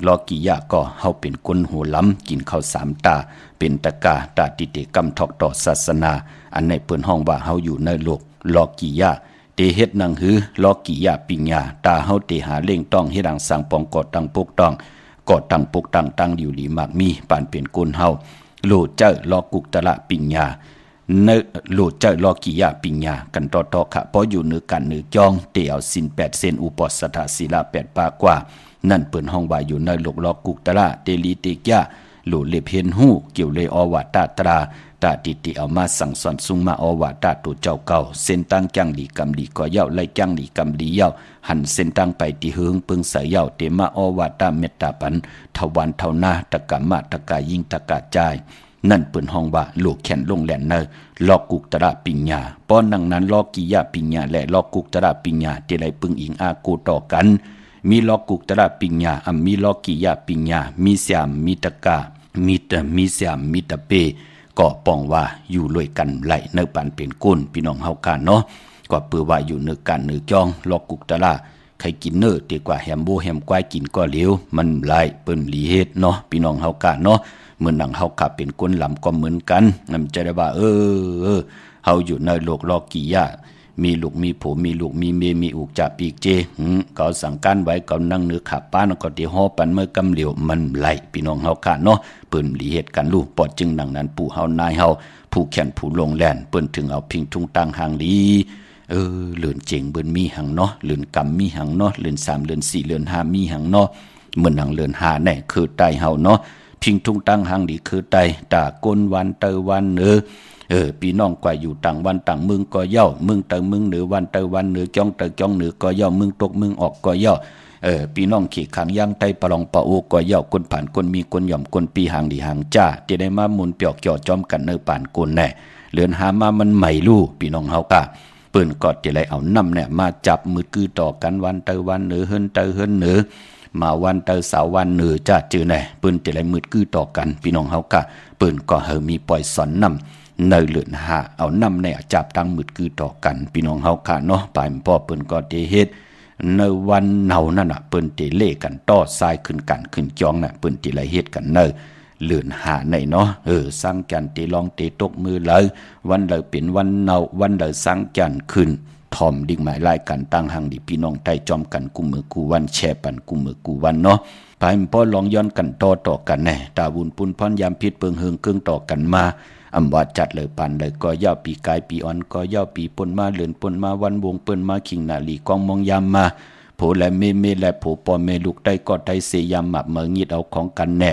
ลอกิยะก็เฮาเป็นคนหัวล้ำกินข้าว3ตาเป็นตะกาตาติเตกรรมทอกต่อศาสนาอันในเปิ้นห้องว่าเฮาอยู่ในโลก ลอกี่ยาเตเฮ็ดนังหือลอกี่ยาปิญญาตาเฮาเตหาเล่งต้องเฮ็ดดังสังปองกอดตังปกต้องกอดตังปกตังตังอยู่หลีมากมีปานเป็นกุนเฮาโลเจ้าลอกุกตะละปิญญาเนโลเจ้าลอกี่ยาปิญญากันต่อค่ะเพราะอยู่เหนือกันเหนือจองเตเอาศีล8เส้นอุปสถาศีล8ปากว่านั่นเปิ้นห้องว่าอยู่ในโลกลอกุกตะละเตลีเตกยาโลเลเพนหูเกี่ยวเลยอวตาตราตาติติเอามาสั่งสอนสุงมาอวตาตัวเจ้าเก่าเส้นตั้งจังดีกำดีก็เย้าไล่จังดีกำดีเย้าหันเส้นตั้งไปที่เฮืองปึงใส่เย้าเตมาอวตาเมตตาปันทวันเท่านาตะกะมะตะกะยิ่งตะกะใจนั่นเปิ้นห้องว่าลูกแขนลงแหลนเนอลอกกุกตระปิญญาป้อนดังนั้นลอกกิยาปิญญาและลอกกุกตระปิญญาที่ได้ปึงอิงอากูต่อกันมีลอกกุกตระปิญญามีลอกกิยาปิญญามีเสียมมีตะกะมีเสียมมีตะเปก็ป้องว่าอยู่รวยกันไหลเนื้อปันเป็นก้นพี่น้องเฮากันเนาะก็เปื่อว่าอยู่เนื้อกันเนื้อจองลอกกุกตระใครกินเนื้อดีกว่าแฮมโบแฮมควายกินก็เหลวมันไหลเปิ้นหลีเฮ็ดเนาะพี่น้องเฮากันเนาะเหมือนดังเฮาขับเป็นก้นลำก็เหมือนกันนำใจได้ว่าเฮาอยู่ในโลกลอกกี่ยามีลูกมีผัวมีลูกมีเมียมีอุกจ่าปีกเจเขาสั่งการไว้เขานั่งเนื้อขับป้านก็ที่ฮอปันเมื่อกำเหลียวมันไหลพี่น้องเฮาค่ะเนาะเปิ้นหลีเหตุกันลูกปอดจึงดังนั้นปู่เฮานายเฮาผู้แขนผู้ลงแล่นเปิ้นถึงเอาพิงทุ่งตังหางดีเลื่อนเจ๋งเบิ้นมีหังเนาะเลื่อนกำมีหังเนาะเลื่อน3เลื่อน4เลื่อน5มีหังเนาะเหมือนหังเลื่อน5แน่คือใต้เฮาเนาะพิงทุ่งตังหางดีคือใต้ตาก้นวันเตอวันพี่น้องกว่าอยู่ต่างวันต่างเมืองก็เย่าเมืองเตอเมืองเหนือวันเตอวันเหนือจ้องเตอจ้องเหนือก็เย่าเมืองตกเมืองออกก็เย่าพี่น้องขี่ขังย่างไตปะลองปะโอก็เย่าคนผ่านคนมีคนหย่อมคนปีหางดีหางจ้าที่ได้มาหมุนเปียกจ่อจอมกันเนื้อป่านคนแน่เลือนหามามันใหม่ลู่พี่น้องเฮากะเปิ้นกอดที่ไรเอาน้ำเนี่ยมาจับมือคือต่อกันวันเตอวันเหนือเฮินเตอเฮินเหนือมาวันเตอเสาร์วันเหนือจ้าจือแน่เปิ้นที่ไรมือคือต่อกันพี่น้องเฮากะเปิ้นก็มีปล่อยสอนน้ำในเลือนหาเอาน้ำเนี่ยจับตั้งมืดคือต่อกันพี่น้องเฮาค่ะเนาะปลายพ่อเปิ้นก็ได้เฮ็ดในวันเนานั่นน่ะเปิ้นได้เล่กันต่อทรายขึ้นกันขึ้นจองน่ะเปิ้นได้ไล่เฮ็ดกันเเลือนหาในเนาะสร้างจันทร์ได้ลองได้ตกมือเลยวันเลยเป็นวันเนาวันเลยสร้างจันทร์ขึ้นทอมดิ่งหมายลายกันตั้งหังดิพี่น้องใต้จอมกันกูมือกูวันแชร์ปันกูมือกูวันเนาะปลายพ่อลองย้อนกันต่อกันแน่ตาบุญปุนพรยามพิษเปิงเฮืองเครื่องต่อกันมาอำว่าจัดเลยปันเลยก็ย่าปีกายปีอ่อนก็ย่าปีปนมาเลือนปนมาวันวงเปิ้นมาขิงนาลีกองมองยามมาโผและเมและโผปอเมลูกได้ก็ได้เสยามหมับเมืองงิดเอาของกันแน่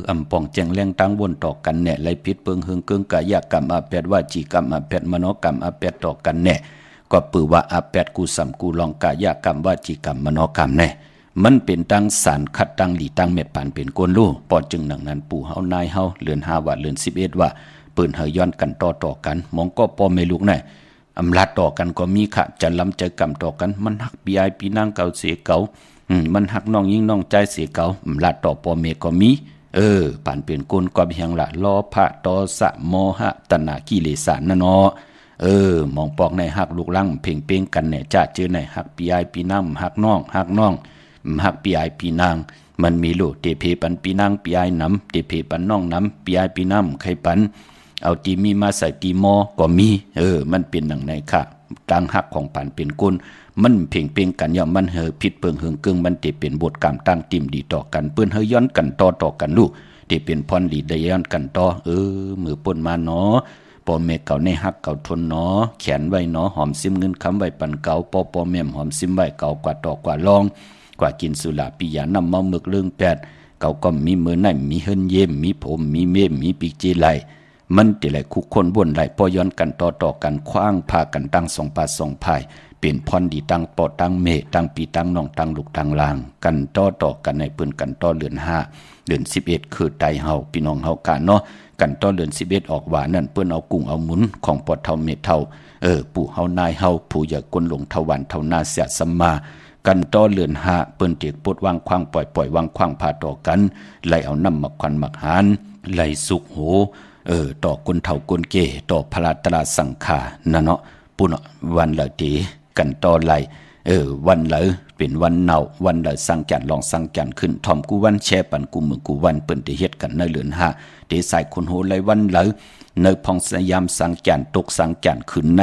อำปองแจงแรงตั้งวนต่อกันแน่ไล่พิษเปิงเฮืองเกิงกายกรรมอาแปดว่าจีกรรมอาแปดมโนกรรมอาแปดต่อกันแน่ก็ปือว่าอาแปดกูสัมกูลองกายกรรมว่าจีกรรมมโนกรรมแน่มันเป็นตั้งสารคัดตั้งหลีตั้งเม็ดปานเป็นกวนลู่ปอจึงดังนั้นปู่เฮานายเฮาเลือน5ว่าเลือน11ว่าเปิ้นเฮาย้อนกันต่อกันมองก็ปอไม่ลูกแน่อำลาต่อกันก็มีค่ะจะล้ำใจกรรมต่อกันมันหักปีไอปีนางเก่าเสียเก่ามันหักน้องยิ่งน้องใจเสียเก่าอำลาต่อปอเมก็มีปานเป็นกลก็เพียงละล้อพระตอสะโมหะตนะกิเลสนั่นเนาะมองปอกในหักลูกลังเพ่งเป้งกันเนี่ยจะเจอในหักปีไอปีนางหักน้องหักปีไอปีนางมันมีลูกเตเพปันปีนางปีไอน้ำเตเพปันน้องน้ำปีไอปีน้ำใครปันเอาตีมีมาใส่ตีมอก็มีมันเป็นดังไหนค่ะต่างหักของปันเป็นกุลมันเพ่งเป้งกันย่อมมันผิดเปิงเฮืองเกิงมันเตเป็นบทกรรมตั้งติ่มดีต่อกันเปิ้นย้อนกันต่อกันลูกเตเป็นพรดีได้ย้อนกันต่อมือป่นมาเนาะปอเมเก่าในหักเก่าทนเนาะแขนไว้เนาะหอมซิมเงินคำไว้ปันเก่าปอแม่มหอมซิมไว้เก่ากว่าต่อกว่าลองกว่ากินสุราปิยานำเมาหมึกเรื่องแปดเก่าก็มีมือไหนมีเฮินเยี่ยมมีผมมีเมมมีปีกเจไหลมันแต่ละคุกคนบนไหลพอย้อนกันต่อกันคว้างพากันตั้งสองปาสองพายเป็นพรดีตั้งปอตั้งเมตั้งปีตั้งน้องตั้งลูกตั้งลางกันต่อกันในเปิ้นกันต่อเดือน5เดือน11คือไตเฮาพี่น้องเฮากันเนาะกันต่อเดือน11ออกว่านั่นเปิ้นเอากุ้งเอาหมุนของปอดเท่าเมเท่าปู่เฮานายเฮาผู้อย่ากลหลงทวันเท่านาเสียสัมมากันต่อเลือน5เปิ้นเตียกปดวางควางปล่อยวางควางพาต่อกันไล่เอาน้ำมักควันมักหานไล่สุกโหต่อคนเฒ่าคนเกต่อพระตราสังขานั่นเนาะปุ่นวันละตีกันต่อไล่วันละเป็นวันเนาวันละสังจันลองสังจันขึ้นทอมกูวันแช่ปันกูมือกูวันเปิ้นได้เฮ็ดกันในเลือน5เตใส่คนโหไล่วันละในพองสยามสังจันตกสังจันขึ้นใน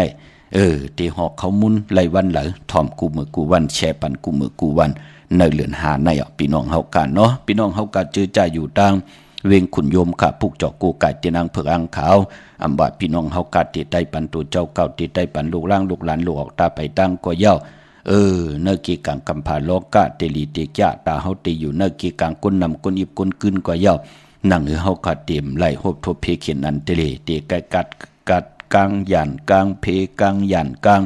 ตีหอกเขามุนไล่วันเหลอถอมกูมือกูวันแช่ปันกูมือกูวันในเหลือนหาในพี่น้องเฮากันเนาะพี่น้องเฮากันเจอใจอยู่ตังเวงขุนโยมค่ะผูกจอกกูไก่เตียนางเผือกอังขาวอำบาดพี่น้องเฮากัดติดได้ปันตัวเจ้าเก่าติดได้ปันลูกล่างลูกหลานลูกออกตาไปตั้งก็เย้าเนื้อกีกังกำพาโลกะเตลีเตกะตาเฮาตีอยู่เนื้อกีกังก้นนำก้นอิบก้นกึนก็เย้านั่งเฮากัดเต็มไหลหบทบเพเขียนอันเตลีเตกกัดกลางยันกลางเพกลางยันกลาง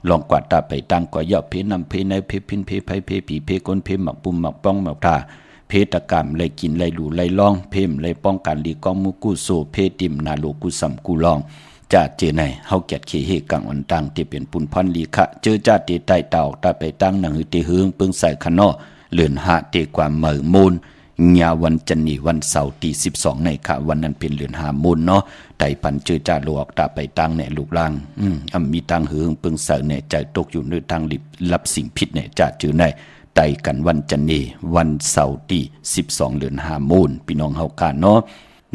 ลองกวาดตาไปตั้งก็เย้าเพนำเพในเพพินเพไผเพผีเพก้นเพหมักปุ่มหมักป้องหมักตาเพตกรรมไล่กินไล่ดูไล่ล่องเพมไล่ป้องกันลีกองมุกุโซเพติมนาโลกุสัมกุลองจะเจอในเฮาแกดขี้เฮกังอันตังที่เป็นปุนพันลีคะเจอจาติใต้เต่าตาไปตั้งหนังหือติหึงปึงใส่ขนอเลื่อนหาเตความเหมอมูลญาวันจันนีวันเสาร์ที่12ในค่ะวันนั้นเป็นเลื่อนหามูลเนาะไต่ปันเจอจาโลออกตาไปตั้งเนี่ยลูกล่างมีตังหึงปึงใส่เนี่ยใจตกอยู่ในทางรับสิ่งผิดเนี่ยจะเจอในไต่กันวันจันนีวันเสาร์ที่12เดือน5มูลพี่น้องเฮากันเนาะ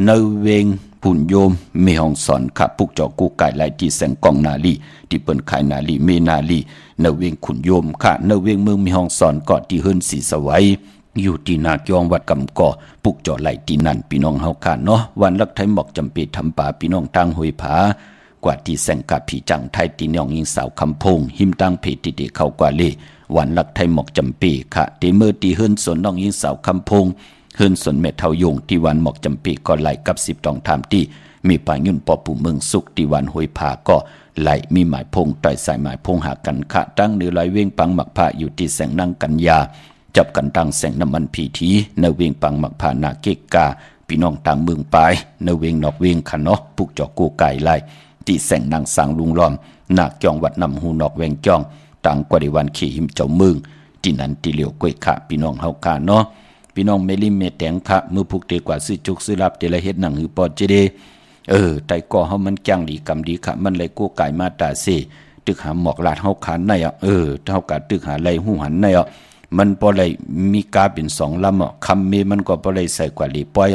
ในเวงปุ่นโยมเมหองสอนขับปุกจอกูไก่ไล่ที่แสงกองนาลีที่เปิ้นขายนาลีเมนาลีในเวงขุนโยมค่ะในเวงเมืองเมหองสอนเกาะที่เฮิรนสีสวัยอยู่ที่นากยองวัดกำก่อปุกจอไล่ที่นั่นพี่น้องเฮากันเนาะวันลักไทยหมอกจำปีทำป่าพี่น้องทางห้วยผากว่าที่แสงกับผีจังไทยตีน้องยิงสาวคำพงหิมตังเพติเดเข้ากว่าเลวันลักไทยหมอกจำปีค่ะตีเมื่อตีเฮิรนสนน้องยิงสาวคำพงเฮิรนสนเมทเทายงที่วันหมอกจำปีก็ไหลกับ10ตองทามที่มีป่ายุ่นปอปู่เมืองสุขที่วันห้วยผาก็ไหลมีหมายพงต่อยสายหมายพงหากันค่ะตั้งเนื้อไหลเว้งปังหมักผ้าอยู่ที่แสงนั่งกันยาจับกันตั้งแสงน้ำมันผีทีในเวงปังหมักผ้านาเกกาพี่น้องต่างเมืองปลายในเวงนอกเวงค่ะเนาะปุกจอกกูไก่ไล่ที่แสงนางสางลุงล้อมนาคจองวัดนำหูนอกแวงจองต่างกว่าในวันขี่หิมเจ้าเมืองที่นั้นที่เหลียวกล้วยค่ะพี่น้องเฮาค่ะเนาะพี่น้องเมลิมเมแตงค่ะมือพุกเตกว่าซื้อจุกซื้อรับเตละเฮ็ดหนังหือปอเจเดไต่ก่อเฮามันจังดีกำดีค่ะมันเลยกู้ไก่มาตาเซตึกหาหมอกลาดเฮาขานในเฮากะตึกหาไหลหูหันในมันบ่เลยมีกาเป็น2ลำคำเมมันก็บ่เลยใส่กว่าลีป้อย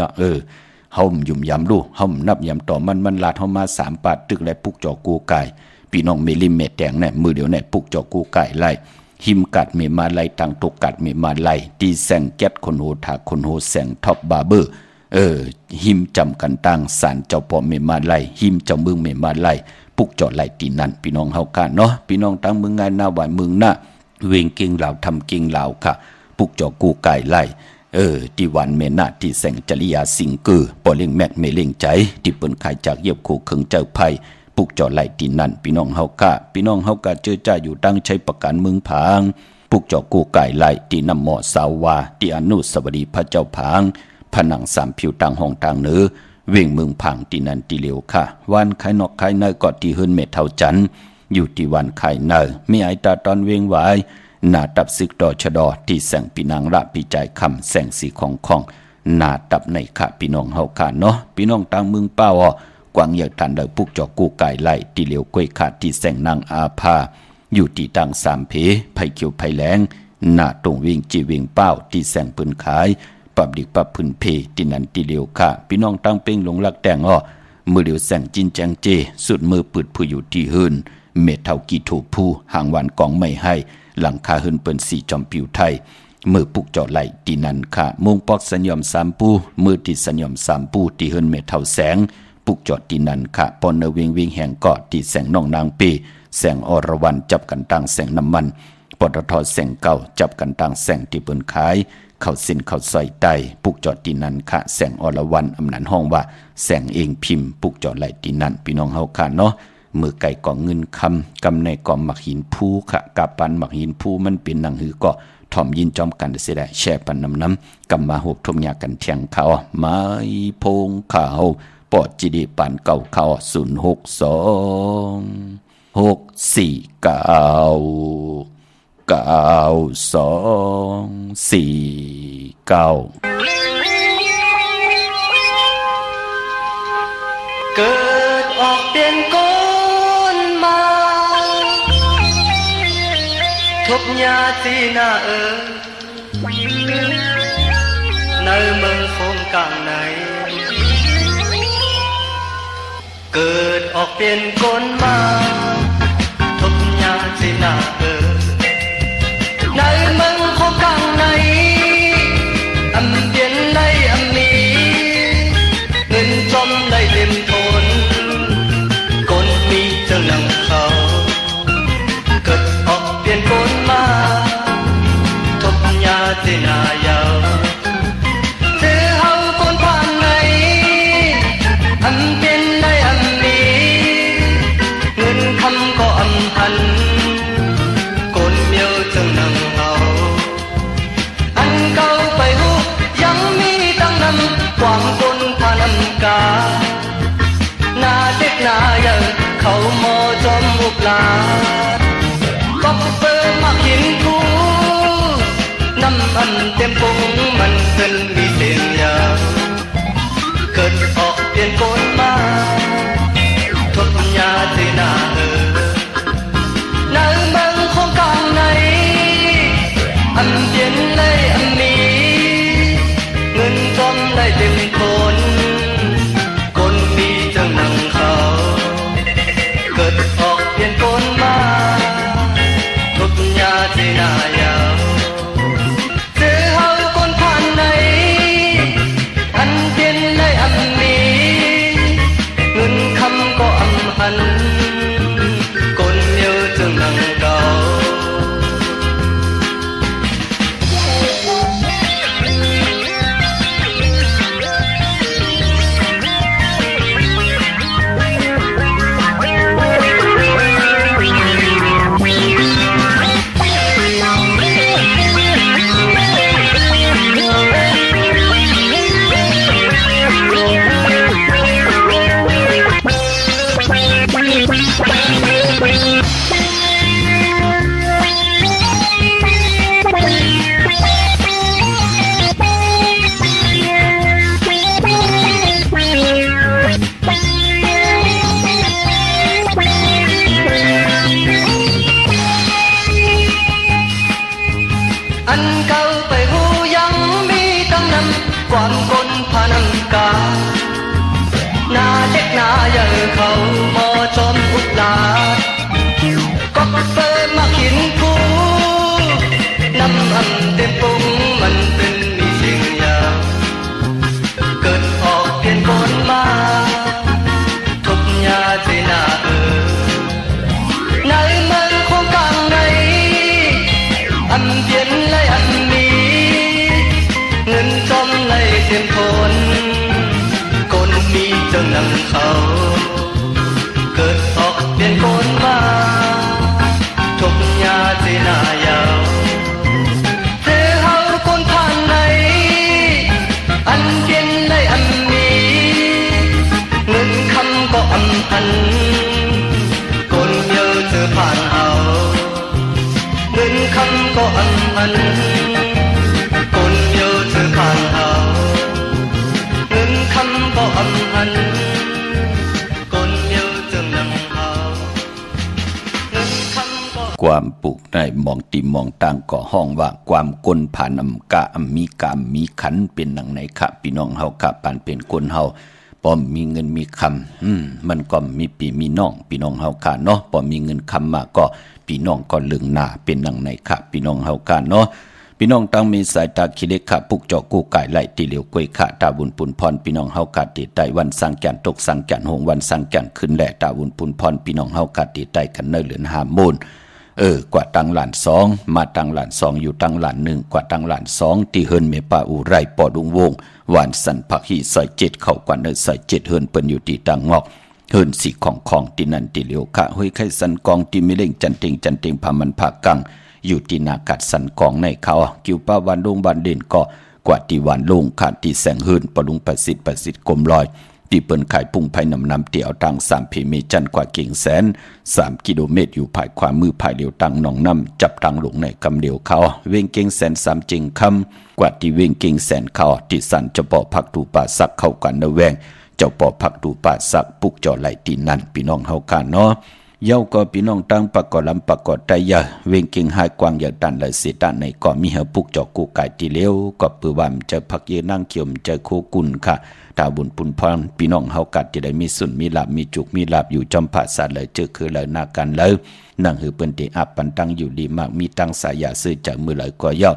เฮายุ่มยำลูเฮานับยำต่อมันลาดเฮามา3ปาดตึกไหลปุกจอกูไก่พี่น้องเมลิมเมแตงเนี่ยมือเดียวเนี่ยปุกจอกูไก่ไล่หิมกัดเมมาไล่ทางตกกัดเมมาไล่ตีแสงแก๊สคนโหถาคนโหแสงท็อปบาร์เบอร์หิมจำกันตั้งสารเจ้าพ่อเมมาไล่หิมเจ้าเมืองเมมาไล่ปุกจอไล่ตีนั่นพี่น้องเฮากันเนาะพี่น้องตั้งเมืองงานหน้าหวายเมืองหน้าเวงเก่งเหล่าทำเก่งเหล่าค่ะปุกจอกูไก่ไล่ที่วันเมนาที่แสงจริยาสิงเกอปอเล่งแมกเมเล่งใจที่เปิ้นขายจากเยียบคู่เคิงเจ้าไผ่ปุกจอไล่ตีนั่นพี่น้องเฮากะพี่น้องเฮากะเจอจ่าอยู่ตั้งใช้ประกันเมืองผางปุกจอกูไก่ไล่ที่นำหมอสาวาที่อนุสาวรีย์พระเจ้าผางผนังสามผิวต่างห้องต่างเนื้อเว่งเมืองผางที่นั่นที่เหลียวค่ะวันไข่นอกไข่เนยก็ที่เฮิรนเมทเท่าจันอยู่ที่วันไข่เนยมีไอตาตอนเวงไว้หน้าตับซึกดอชดอที่แสงปีนางระปีใจคำแสงสีของหน้าตับในค่ะพี่น้องเฮาค่ะเนาะพี่น้องต่างเมืองเป้ากวางใหญ่ทันเดอปุกจอกูไก่ไล่ที่เหลียวกล้วยขาดที่แสงนางอาภาอยู่ที่ต่างสามเพไผ่เขียวไผ่แหลงหน้าตรงวิ่งจีวิ่งเป้าที่แสงปืนขายปับดิกปับพื้นเพที่นั้นที่เหลียวค่ะพี่น้องตั้งเป้งหลงรักแต่งมือเดียวแสงจินแจงเจสุดมือปืดผู้อยู่ที่หืนเมทเท่ากีถูผู้ห่างวันกองไม่ให้หลังคาหืนเปิ้นสีจอมผิวไทยมือปุกจอไหลที่นั่นค่ะมุงปอกสัญญอม3ปูมือที่สัญญอม3ปูที่หืนเมทเท่าแสงปุกจอดที่นั่นค่ะปอนเนวิงวิงแห่งเกาะที่แสงน้องนางปีแสงอรวรรณจับกันตั้งแสงน้ำมันปตทแสงเก่าจับกันตั้งแสงที่เปิ้นขายเข้าสินเข้าใส่ไตปุกจอดที่นั่นค่ะแสงอรวรรณอำนันห้องว่าแสงเองพิมพ์ปุกจอดไหลที่นั่นพี่น้องเฮาค่ะเนาะมือไก่ก่อเงินคำกำในก่อหมักหินผู้ค่ะกาปันหมักหินผู้มันเป็นหนังหือก็ถ่อมยินจอมกันเสียได้แช่ปันน้ำกำมาหบทมยากันเทียงเขาไม้พงเขาปอดจีดีปันเก่าเขา062 649 เกิดออกเปลี่ยนก้นมาทบยาจีนาในเมืองคงกลางในเกิดออกเปลี่ยนก้นมา เต็มปงมันขึ้นมีเสียงยาวเกิดออกเปลี่ยนโกนมาทุกยาที่นาในเมืองของกลางในอันเปลี่ยนเลยอันนี้เงินกำไรเต็มคนคนมีจังนังเขาเกิดออกเปลี่ยนโกนมาทุกยาที่นายาวเจอเฮาคนผ่านในอันเปลี่ยนเลยอันนี้เงินคำก็อำหันคนเมียวจังนังเก่าอันเก่าไปหูยังมีตั้งนำความคนพานำกาหน้าเด็กหน้าใหญ่เขามอจอมอุดลาก็เปิดมาขินผู้นำอันเต็มปุงมันเป็นมีเสียงยาวเกิดออกเปลี่ยนคนมาทุกยาที่นาในเมืองของกลางในอันเปลี่ยนเลยอันนี้เงินจอมเลยเต็มคนคนมีจังนังเขาเกิดออกเปลี่ยนคนมาทุกยาที่นายาวเจอเฮาคนผ่านในอันเปลี่ยนเลยอันนี้เงินคำก็อำหันคนเยอะเจอผ่านเฮาเงินคำก็อำหันคนเยอะเจอผ่านเฮาเงินคำก็อำหันคนเยอะเจอนังเฮาเงินคำก็ ความปลูกในมองติมองต่างก็ห้องว่าความกลผ่านอำกะมีกามมีขันเป็นหนังในค่ะพี่น้องเฮาค่ะปานเป็นคนเฮาพอมีเงินมีคำมันก็มีปีมีน้องพี่น้องเฮาค่ะเนาะพอมีเงินคำมาก็พี่น้องก็เลืองหน้าเป็นหนังในค่ะพี่น้องเฮาค่ะเนาะพี่น้องตั้งมีสายตาคิเล็กค่ะปุกเจาะกู้ไก่ไหลตีเหลียวกล้วยค่ะตาบุญปุนพรพี่น้องเฮาค่ะตีใต้วันสังแก่นตกสังแก่นหงวันสังแก่นขึ้นแหล่ตาบุญปุนพรพี่น้องเฮาค่ะตีใต้กันเนเหลือน5มูลกว่าตังหลาน2มาตังหลาน2อยู่ตังหลาน1กว่าตังหลาน2ที่เฮิรนเมปาอูไรปอดุงวงหวานสันผักหีใส่7เข้ากว่าเนใส่7เฮิรนเปิ้นอยู่ที่ตังงอกเฮิรนสีของที่นั่นที่เหลียวค่ะห้วยไข่สันกองที่มิเล่งจันเต็งพามันภาคกังอยู่ที่นากัดสันกองในเขากิวป้าวันลงบันเด่นก็กว่าที่วันลงขาดที่แสงเฮิรนปลุงประสิทธิ์กลมลอยที่เปิ้นขายปุ่งไผ่นำเตี่ยวตัง3พีเมจันกว่าเก่งแสน3กิโลเมตรอยู่ภายขวามือภายเหลียวตังหนองน้ำจับตังหลงในกำเหลียวเขาเว้งเก่งแสน3จริงคำกว่าที่เว้งเก่งแสนเขาที่สันจะปอพักตูป่าสักเข้ากันนะแวงเจ้าปอพักตูป่าสักปุกจ่อไหลตีนั่นพี่น้องเฮากันเนาะเย้าก็พี่น้องตั้งประกอบลำประกอบใจยาเว้งเก่งหายกวางอย่าตันเลยเสียตันในก็มีเฮาปุกจ่อกูไก่ตีเลี้ยวก็ปือว่ามันจะพักเยนั่งเขียมจะโคกุนค่ะตาบุญปุนพรพี่น้องเฮากัดจะได้มีสุนมีลาบมีจุกมีลาบอยู่จอมผาสาเลยเจอคือเลยนากันเลยนั่งหือเปิ้นติอับปันตั้งอยู่ดีมากมีตั้งสายาซื้อจากมือเลยก็ย่อ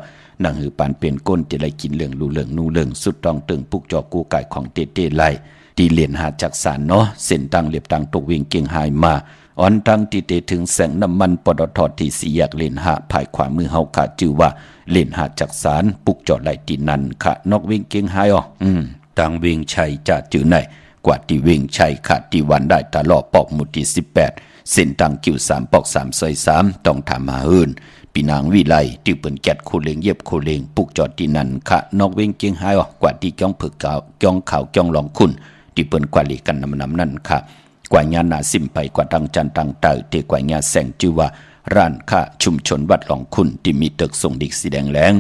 นั่งหือปันเป็นก้นจะได้กินเรื่องรู้เรื่องนู่เรื่องสุดต้องตึงปุกจอกูไก่ของเต้ๆไล่ตีเหรียญหาจักสารเนาะเส้นตั้งเรียบตั้งตกวิ่งเก่งหายมาอ่อนตั้งที่เตถึงแสงน้ำมันปตทที่4แยกเลนหาภายขวามือเฮาขาจื่อว่าเลนหาจักสารปุกจอไหลตีนั่นค่ะนอกวิ่งเก่งหายต่างเวงชัยจะจื่อไหนกว่าที่เวงชัยขาดที่วันได้ตลอดปอกหมุดที่18เส้นตังกิ้ว3ปอก3ซอย3ต้องถามหาอื่นปีนางวิไลที่เปิ้นแกดโคเลงเย็บโคเลงปุกจอดที่นั่นค่ะนอกเวงเกียงหายกว่าที่จ้องผึกเก่าจ้องข่าวจ้องหลองคุณที่เปิ้นกว่าลีกันนำนั่นค่ะกว่าญาณาซิมไปกว่าตังจันตังเตอเตกว่าญาแสงจื่อว่าร้านค้าชุมชนวัดหลองคุณที่มีตึกส่งดิกสีแดงแหลง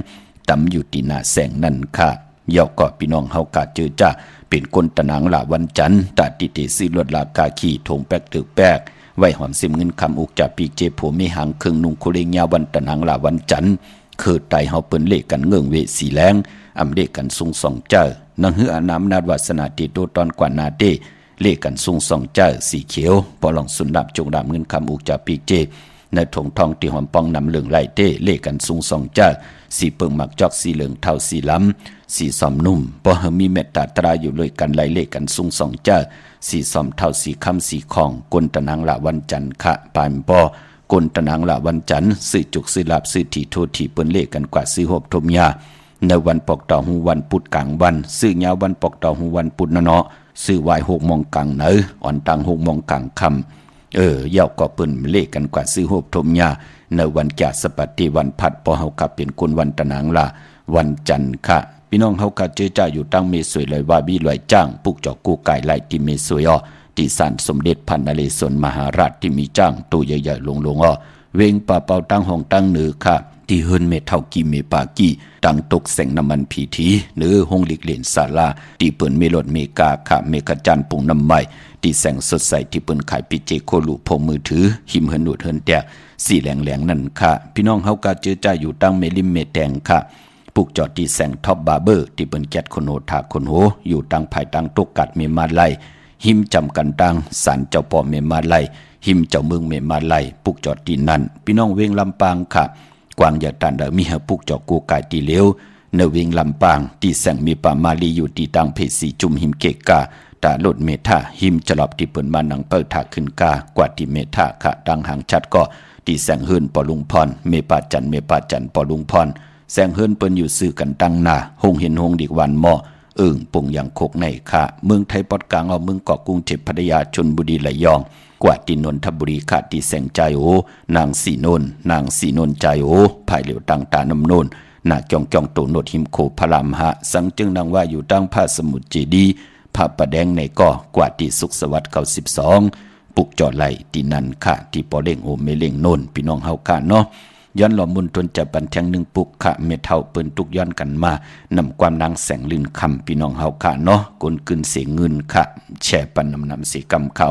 ตำอยู่ที่หน้าแสงนั่นค่ะเยาก็พี่น้องเฮากาเจอจ้าเป็นคนตะหนังละวันจันทร์ตาติเตซื้อรถลากาขี่ถงแป๊กตึกแป๊กไว้หอมซิมเงินคำอุกจากปีเจโผมีหางเครื่องนุ่งโคเลงยาวันตะหนังละวันจันทร์คือไตเฮาเปิ้นเลขกันเงื่องเวสีแรงอำเลขกันสูงสองเจ้านังหืออานามนาดวาสนาติโตตอนกว่านาเดเลขกันสูงสองเจ้าสีเขียวปอลองสุนดับจงดามเงินคำอุกจากปีเจในถงทองที่หอมปองนำเหลืองไหลเต้เลขกันสูงสองเจ้าสีเปิงหมักจอกสีเหลืองเท่าสีล้ำสีสอมนุ่มปอเฮมีเมตตาตราอยู่เลยกันไหลเลขกันสูงสองเจ้าสีสอมเท่าสีคำสีของกลตะนังละวันจันทร์คะปานปอกลตะนังละวันจันทร์ซื้อจุกซื้อลาบซื้อถี่โทถี่เปิ้นเลขกันกว่าซื้อหบทมยาในวันปอกต่อหูวันพุธกลางวันซื้อยาววันปอกต่อหูวันพุธเนาะซื้อวาย6 โมงกลางเนออ่อนตัง6 โมงกลางค่ำเย่าก็เปิ้นเลขกันกว่าซื้อหบทมยาในวันแก่สปัตติวันพัดปอเฮากับเป็นคนวันตะนังละวันจันทร์ค่ะพี่น้องเฮาก็เจอจ่าอยู่ตั้งเมสวยเลยว่าบีลอยจ้างปุกจอกกูไก่ไล่ที่เมสวยที่ศาลสมเด็จพันนเรศวรมหาราชที่มีจ้างตู้ใหญ่ๆลงเวงป่าเป่าตั้งห้องตั้งเหนือค่ะที่เฮินเมเท่ากีเมปากีตั้งตกแสงน้ำมันพีทีหรือห้องหลีกเล่นศาลาที่เปิ้นเมลดเมกาค่ะเมกะจันปุ่งน้ำใหม่ที่แสงสดใสที่เปิ้นขายปิเจโคลุพงมือถือหิมเฮินหนุดเฮินแตกสีแหลงๆนั่นค่ะพี่น้องเฮาก็เจอจ่าอยู่ตั้งเมลิมเมแตงค่ะปุกจอดที่แสงท็อปบาร์เบอร์ที่เปิ้นแก๊ดคนโหทาคนโหอยู่ตั้งภายตั้งตกกัดเมมาไลหิมจำกันตังศาลเจ้าพ่อเมมาไลหิมเจ้าเมืองเมมาไลปุกจอดที่นั่นพี่น้องเวงลำปางค่ะกวางอย่าตันเดมีหปุกจอดกูกายตีเหลวเนเวงลำปางที่แสงมีป่ามาลีอยู่ที่ตังเพสีจุมหิมเกกาตาลดเมทาหิมจลอบที่เปิ้นมานังเปิดถาขึ้นกากว่าที่เมทาค่ะดังหางชัดก็ที่แสงเฮินปอลุงพรเมปาจันปอลุงพรแสงเฮินเปิ้นอยู่ซื้อกันตั้งหน้าหงเห็นหงดีกวันหม้อปุ่งอย่างโคกในค่ะเมืองไทยปอดกลางเอาเมืองเกาะกรุงเทพพัทยาชลบุรีระยองกว่าที่นนทบุรีค่ะที่แสงใจโอนางสีนนใจโอภายเหลียวตังตาน้ำนนนาจองโตโนดหิมโคพรามหะสังจึงนางว่าอยู่ตั้งพระสมุทรเจดีย์พระประแดงในก่อกว่าที่สุขสวัสดิ์เขา12ปุกจอดไหลที่นั่นค่ะที่ปอเล่งโอเมเล่งโนนพี่น้องเฮาค่ะเนาะย้อนหล่อมุนทนจะบันแทงหนึ่งปุกขะเมเท่าเปิ้นตุกย้อนกันมานำความนางแสงลื่นคำพี่น้องเฮาค่ะเนาะกลกึนเสียเงินค่ะแช่ปันนำเสียกำค่ะ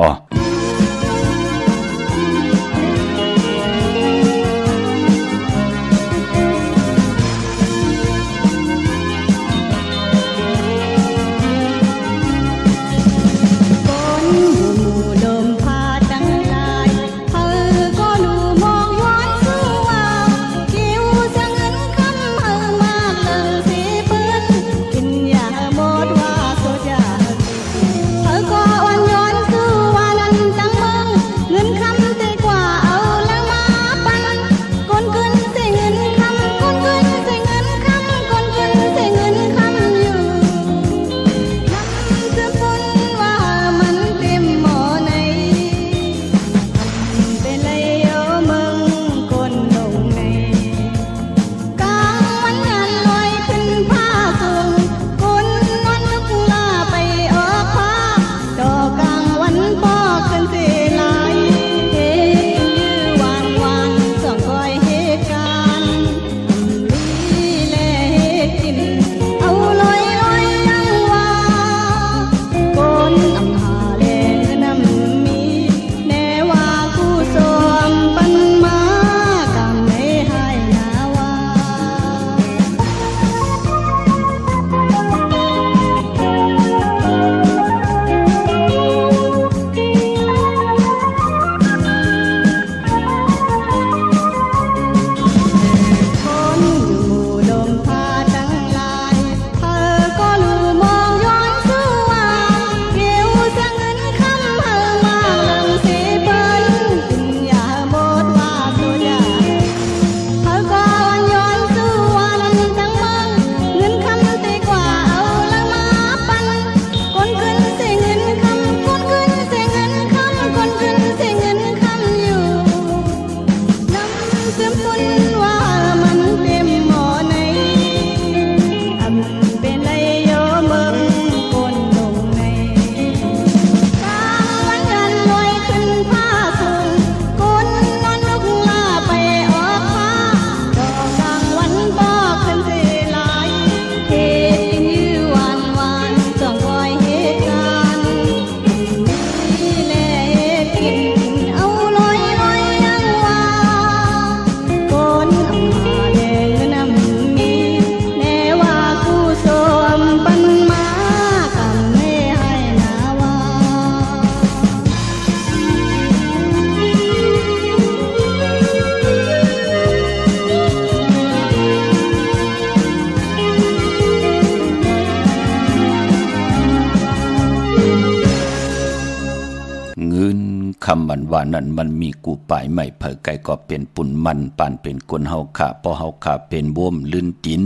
ำมันว่านั้นมันมีกูปายไม่เผยไกก็เป็นปุ่นมันปานเป็นคนเฮาขาพอเฮาขาเป็นโวมลื่นติน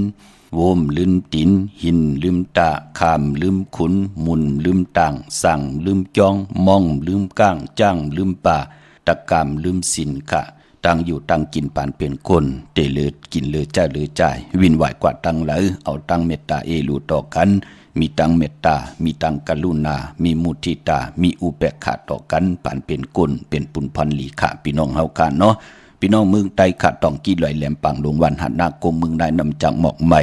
โวมลืมตินหินลืมตาขามลืมขุนหมุนลืมต่างสั่งลืมจองมองลืมก้างจ้างลืมป่าตะกามลืมสินค่ะตั้งอยู่ตั้งกินปานเป็นคนเตเลือกินเลือจ้าเลือจ่ายวินไหวกว่าตั้งไหลเอาตั้งเมตตาเอรูต่อกันมีตั้งเมตตามีตั้งกรุณามีมุทิตามีอุเบกขาต่อกันปานเป็นคนเป็นปุณพันลีค่ะพี่น้องเฮากันเนาะพี่น้องเมืองไต้ขาดต้องกี้ลอยแหลมปังลงวันหันหน้ากมเมืองได้นำจังหมอกใหม่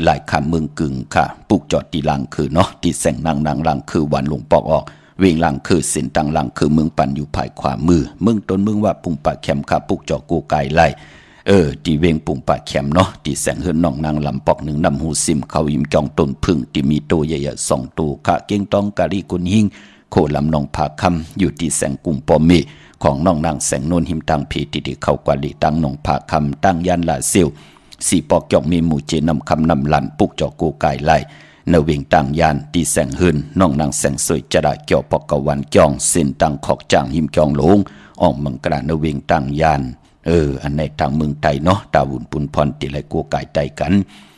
หลายคำเมืองกึ่งค่ะปุกจอดตีลังคือเนาะตีแสงนางลังคือวันลงปอกออกเวงลังคือเส้นตังลังคือเมืองปันอยู่ภายขวามือเมืองต้นเมืองว่าปุงปะแคมค่ะปุกจอกูไกไล่ตีเวงปุงปะแคมเนาะตีแสงเฮือนน้องนางลำปอกหนึ่งนำหูซิมเขายิ้มจองต้นพึ่งตีมีโตใหญ่ๆ2ตัวค่ะเก้งต้องกะลีกุนหิงโคลำนองผาคำอยู่ที่แสงกุมปอมีของน้องนางแสงโนนหิมตังเพติที่เข้ากว่าลีตั้งนองผาคำตั้งยันละเซียวสีปอกจอกมีหมู่เจนำคำนำลันปุกจอกูไกไล่เนเวงต่างยานตีแสงหืนน้องนางแสงสวยจะได้เกี่ยวปอกกวันจองเส้นตังขอกจางหิมจองหลงออกมังกระเนเวงต่างยานอันในทางเมืองไทยเนาะตาวุ่นปุนพรติไรกูไกไตกัน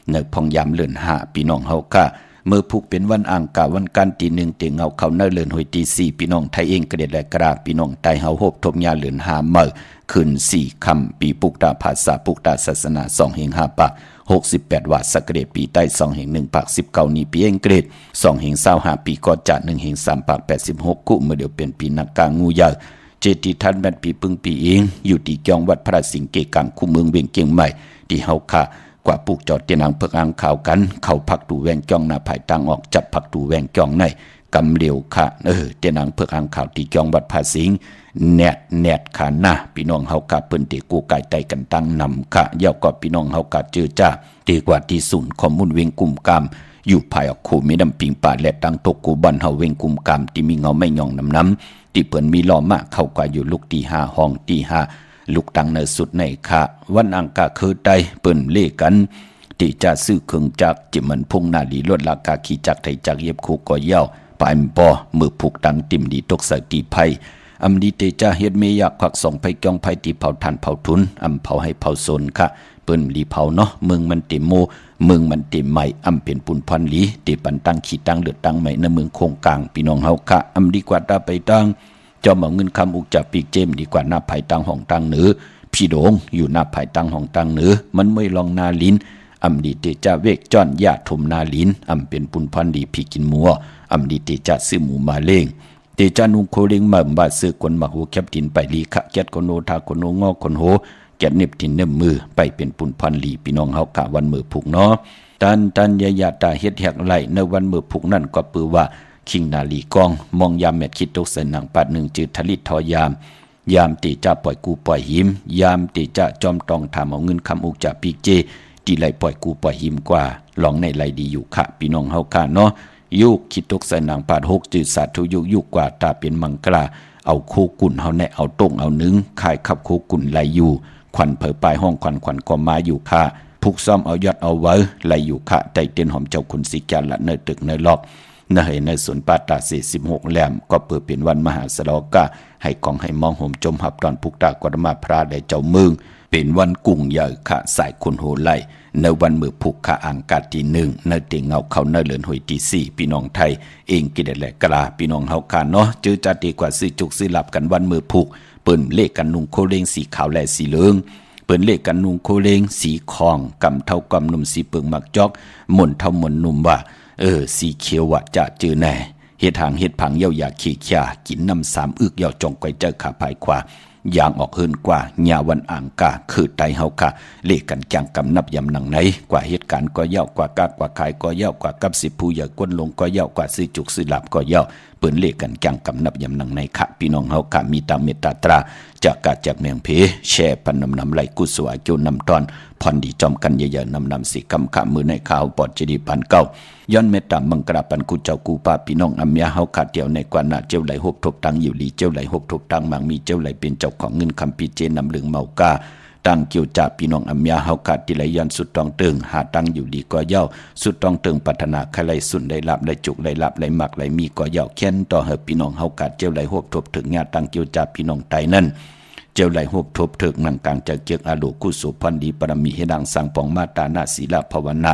เนพองยามเลื่อนหาพี่น้องเฮาค่ะเมื่อพุกเป็นวันอ่างกาวันการตีหนึ่งเตียงเงาเขาเนเลื่อนหอยตีสี่พี่น้องไทยเองกระเด็ดและกระพี่น้องไทยเฮาโฮบทบยาเลื่อนหาเมื่อคืน4 ค่ำปีปุกตาภาษาปุกตาศาสนา2 แห่ง5 ปะ68 วัดสกเกตปีใต้2 แห่ง1 ปาก19นี้ปีเองเกรด2 แห่ง25 ปีก็จัด1 แห่ง3 ปาก86กุเมื่อเดียวเป็นปีนักกางูยาวเจติทันแม่นปีปึงปีเองอยู่ที่จองวัดพระสิงห์เกกังคู่เมืองเวียงเกียงใหม่ที่เฮาค่ะกว่าปลูกจอดเตียนางเพิกอ่างข่าวกันเข้าพักตูแวงจ้องหน้าภายตั้งออกจับพักตูแวงจ้องในกำเหลียวค่ะเตียนางเพิกอ่างข่าวที่จองวัดพระสิงห์แนดขาหน้าพี่น้องเฮากะเปิ้นติกูไก่ไตกันตั้งนำค่ะยาวกว่าพี่น้องเฮากะเจอจ้าดีกว่าที่ศูนย์ข้อมูลเวงกุมกามอยู่ภายออกโคมีน้ำปิงป่าและตั้งตกกูบันเฮาเวงกุมกามที่มีเงาไม่ย่องน้ำที่เปิ้นมีล้อมากเข้ากว่าอยู่ลูกที่5ห้องที่5ลูกตังในสุดในค่ะวันอังกาคือใดเปิ้นเล่กันที่จะซื้อเครื่องจักรจิมันพงนาลีลดราคาขี่จักรไทยจักรเย็บคูก่อยาวปลายปอมือผูกตังติ่มดีตกใส่ตีไพอำดีเตจาเฮ็ดเมยากควักส่งไผกองไผตีเผาทานเผาทุนอำเผาให้เผาโซนค่ะเปิ้นลีเผาเนาะเมืองมันติโมเมืองมันติใหม่อำเป็นปุนพันลีติปันตั้งขีตั้งเลือดตั้งใหม่ในเมืองโคงกลางพี่น้องเฮาค่ะอำดีกว่าตาไปตั้งจอมเอาเงินคำอุกจับปีกเจมดีกว่าหน้าไผตั้งห้องตั้งเหนือพี่โดงอยู่หน้าไผตั้งห้องตั้งเหนือมันไม่ลองนาลิ้นอำดีเตจาเวกจ้อนญาติถมนาลิ้นอำเป็นปุนพันลีพี่กินมัวอำดีเตจาซื้อหมูมาเล่งเตจานุงโคเลิงมาบาซื้อคนมาหูแคบดินไปลีขะแกดคนโนทาคนโนงอคนโหแกดเน็บดินเน็บมือไปเป็นปุนพันลีพี่น้องเฮากะวันมือผูกเนาะตันยาตาเฮ็ดแหกไหลในวันมือผูกนั่นก็ปือว่าคิงนาลีกองมองยามแม่คิดตกใส่หนังปาดหนึ่งจืดทลิตทอยามติจะปล่อยกูปล่อยหิมยามติจะจอมตองถามเอาเงินคำอุกจะปีกเจตีไหลปล่อยกูปล่อยหิมกว่าลองในไหลดีอยู่ค่ะพี่น้องเฮาค่ะเนาะยุกคิดตกใส่หนังปาด6จืดสาธุยุกกว่าตาเป็นมังกราเอาโคกุ่นเฮาแน่เอาต้งเอานึงคายขับโคกุ่นไหลอยู่ควันเผยปลายห้องควันก็มาอยู่ค่ะผูกซ้อมเอายอดเอาไว้ไหลอยู่ค่ะใจเต้นหอมเจ้าคุณสิกาละเนตึกในล็อกในสวนป่าตา46แหลมก็เปิดเป็นวันมหาสลอกะให้กองให้มองห่มจมหับตอนพุกตากรมาพระได้เจ้าเมืองเป็นวันกุ้งใหญ่ค่ะสายคนโหไลในวันมือผูกขาอ่างกาตี1ในเตียงเงาเขาเนเลือนหอยตี4พี่น้องไทยเองกิเดแหลกลาพี่น้องเฮาคาเนาะเจอจัดดีกว่าซื้อจุกซื้อหลับกันวันมือผูกเปิ้นเลขกันนุ่งโคเลงสีขาวและสีเหลืองเปิ้นเลขกันนุ่งโคเลงสีคองกำเท่ากำนุ่มสีเปิงมักจอกหม่นเท่าหม่นนุ่มว่าสีเขียวว่าจะเจอแน่เฮ็ดหางเฮ็ดผังเย้าอยากขี้ข่ากินน้ำ3อึกยาวจงไกวเจอขาภายขวาอย่างออกเฮินกว่าญาวันอ่างกาคือไตเฮาค่ะเลขกันจังกำนับยำหนังไหนกว่าเหตุการณ์ก็ยาวกว่ากากว่าขายก็ยาวกว่ากับ10ผู้ใหญ่ก้นลงก็ยาวกว่าซื้อจุกซื้อหลับก็ยาวเปิ้นเลขกันจังกำนับยำหนังในค่ะพี่น้องเฮาค่ะมีตามเมตตาตราจากกาจากเมืองเพแช่ปันนำไหลกุศลโจนำตอนพรดีจอมกันเยอะๆนำสิกำขะมือในข่าวปอดจดีปันเก้าย้อนเมตตามังกราปันกุเจ้ากูปาพี่น้องอัมยาเฮาขาดเดียวในกว่านาเจ้าไหลหบทบตังอยู่ลีเจ้าไหลหบทบตังมังมีเจ้าไหลเป็นเจ้าของเงินคำปีเจนำลึงเมากา ตั้งเกี่ยวจับพี่น้องอำยาเฮากัดติไหลยันสุดตองเติงหาตั้งอยู่ดีก็เย้าสุดตองเติงปัฒนาใครไหลสุนได้รับไหลจุกไหลรับไหลมักไหลมีก็เย้าแค้นต่อเฮาพี่น้องเฮากัดเจ้าไหลหบทบถึงญาตั้งเกี่ยวจับพี่น้องไตนั่นเจ้าไหลหบทบถึกนังกลางจะเกียกอาโลกุสุพันดีปรมีเฮดังสังปองมาตานาศีลภาวนา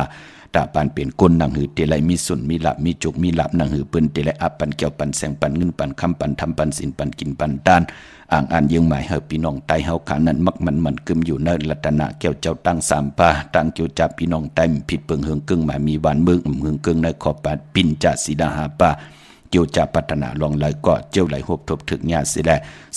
ตาปานเปลี่ยนก้นนังหือเตไหลมีสุนมีหลับมีจุกมีหลับนังหือปืนเตไหลอับปันเกี่ยวปันแสงปันเงินปันคำปันทำปันสินปันกินปันตานอ่างอ่านยังหมายเฮาพี่น้องไตเฮาขานั้นมักมันกึมอยู่ในรัตนะแก้วเจ้าตั้งสามปาตั้งเกี่ยวจับพี่น้องไตผิดเปิงเฮืองกึ่งหมายมีหวานเมืองเฮืองกึ่งในขอบปาปินจาสีดาหาปาเกี่ยวจับพัฒนาลองไหลก็เจ้าไหลหบทบถึงญาสิแล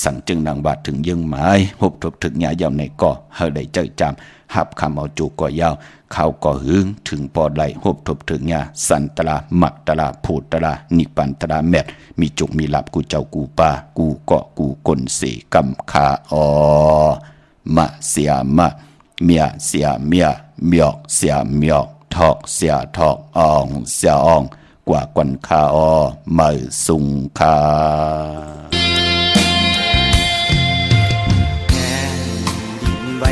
สั่งจึงนางบาดถึงยังหมายหบทบถึงญายาวในก่อเฮาได้เจอจำหับคำเอาจูก่อยาวเขาก็หึงถึงปอดไหลหบทบถึงญาสันตลาหมักตลาพูดตลานิปันตลาแมดมีจุกมีหลับกูเจ้ากูป้ากูเกาะกูกลเสกำคาอมะเสียมะเมียเสียเมียเมียกเสียเมียกทอกเสียทอกอองเสียอองกว่ากวนคาอมือสุงคาแผ่นดินไว้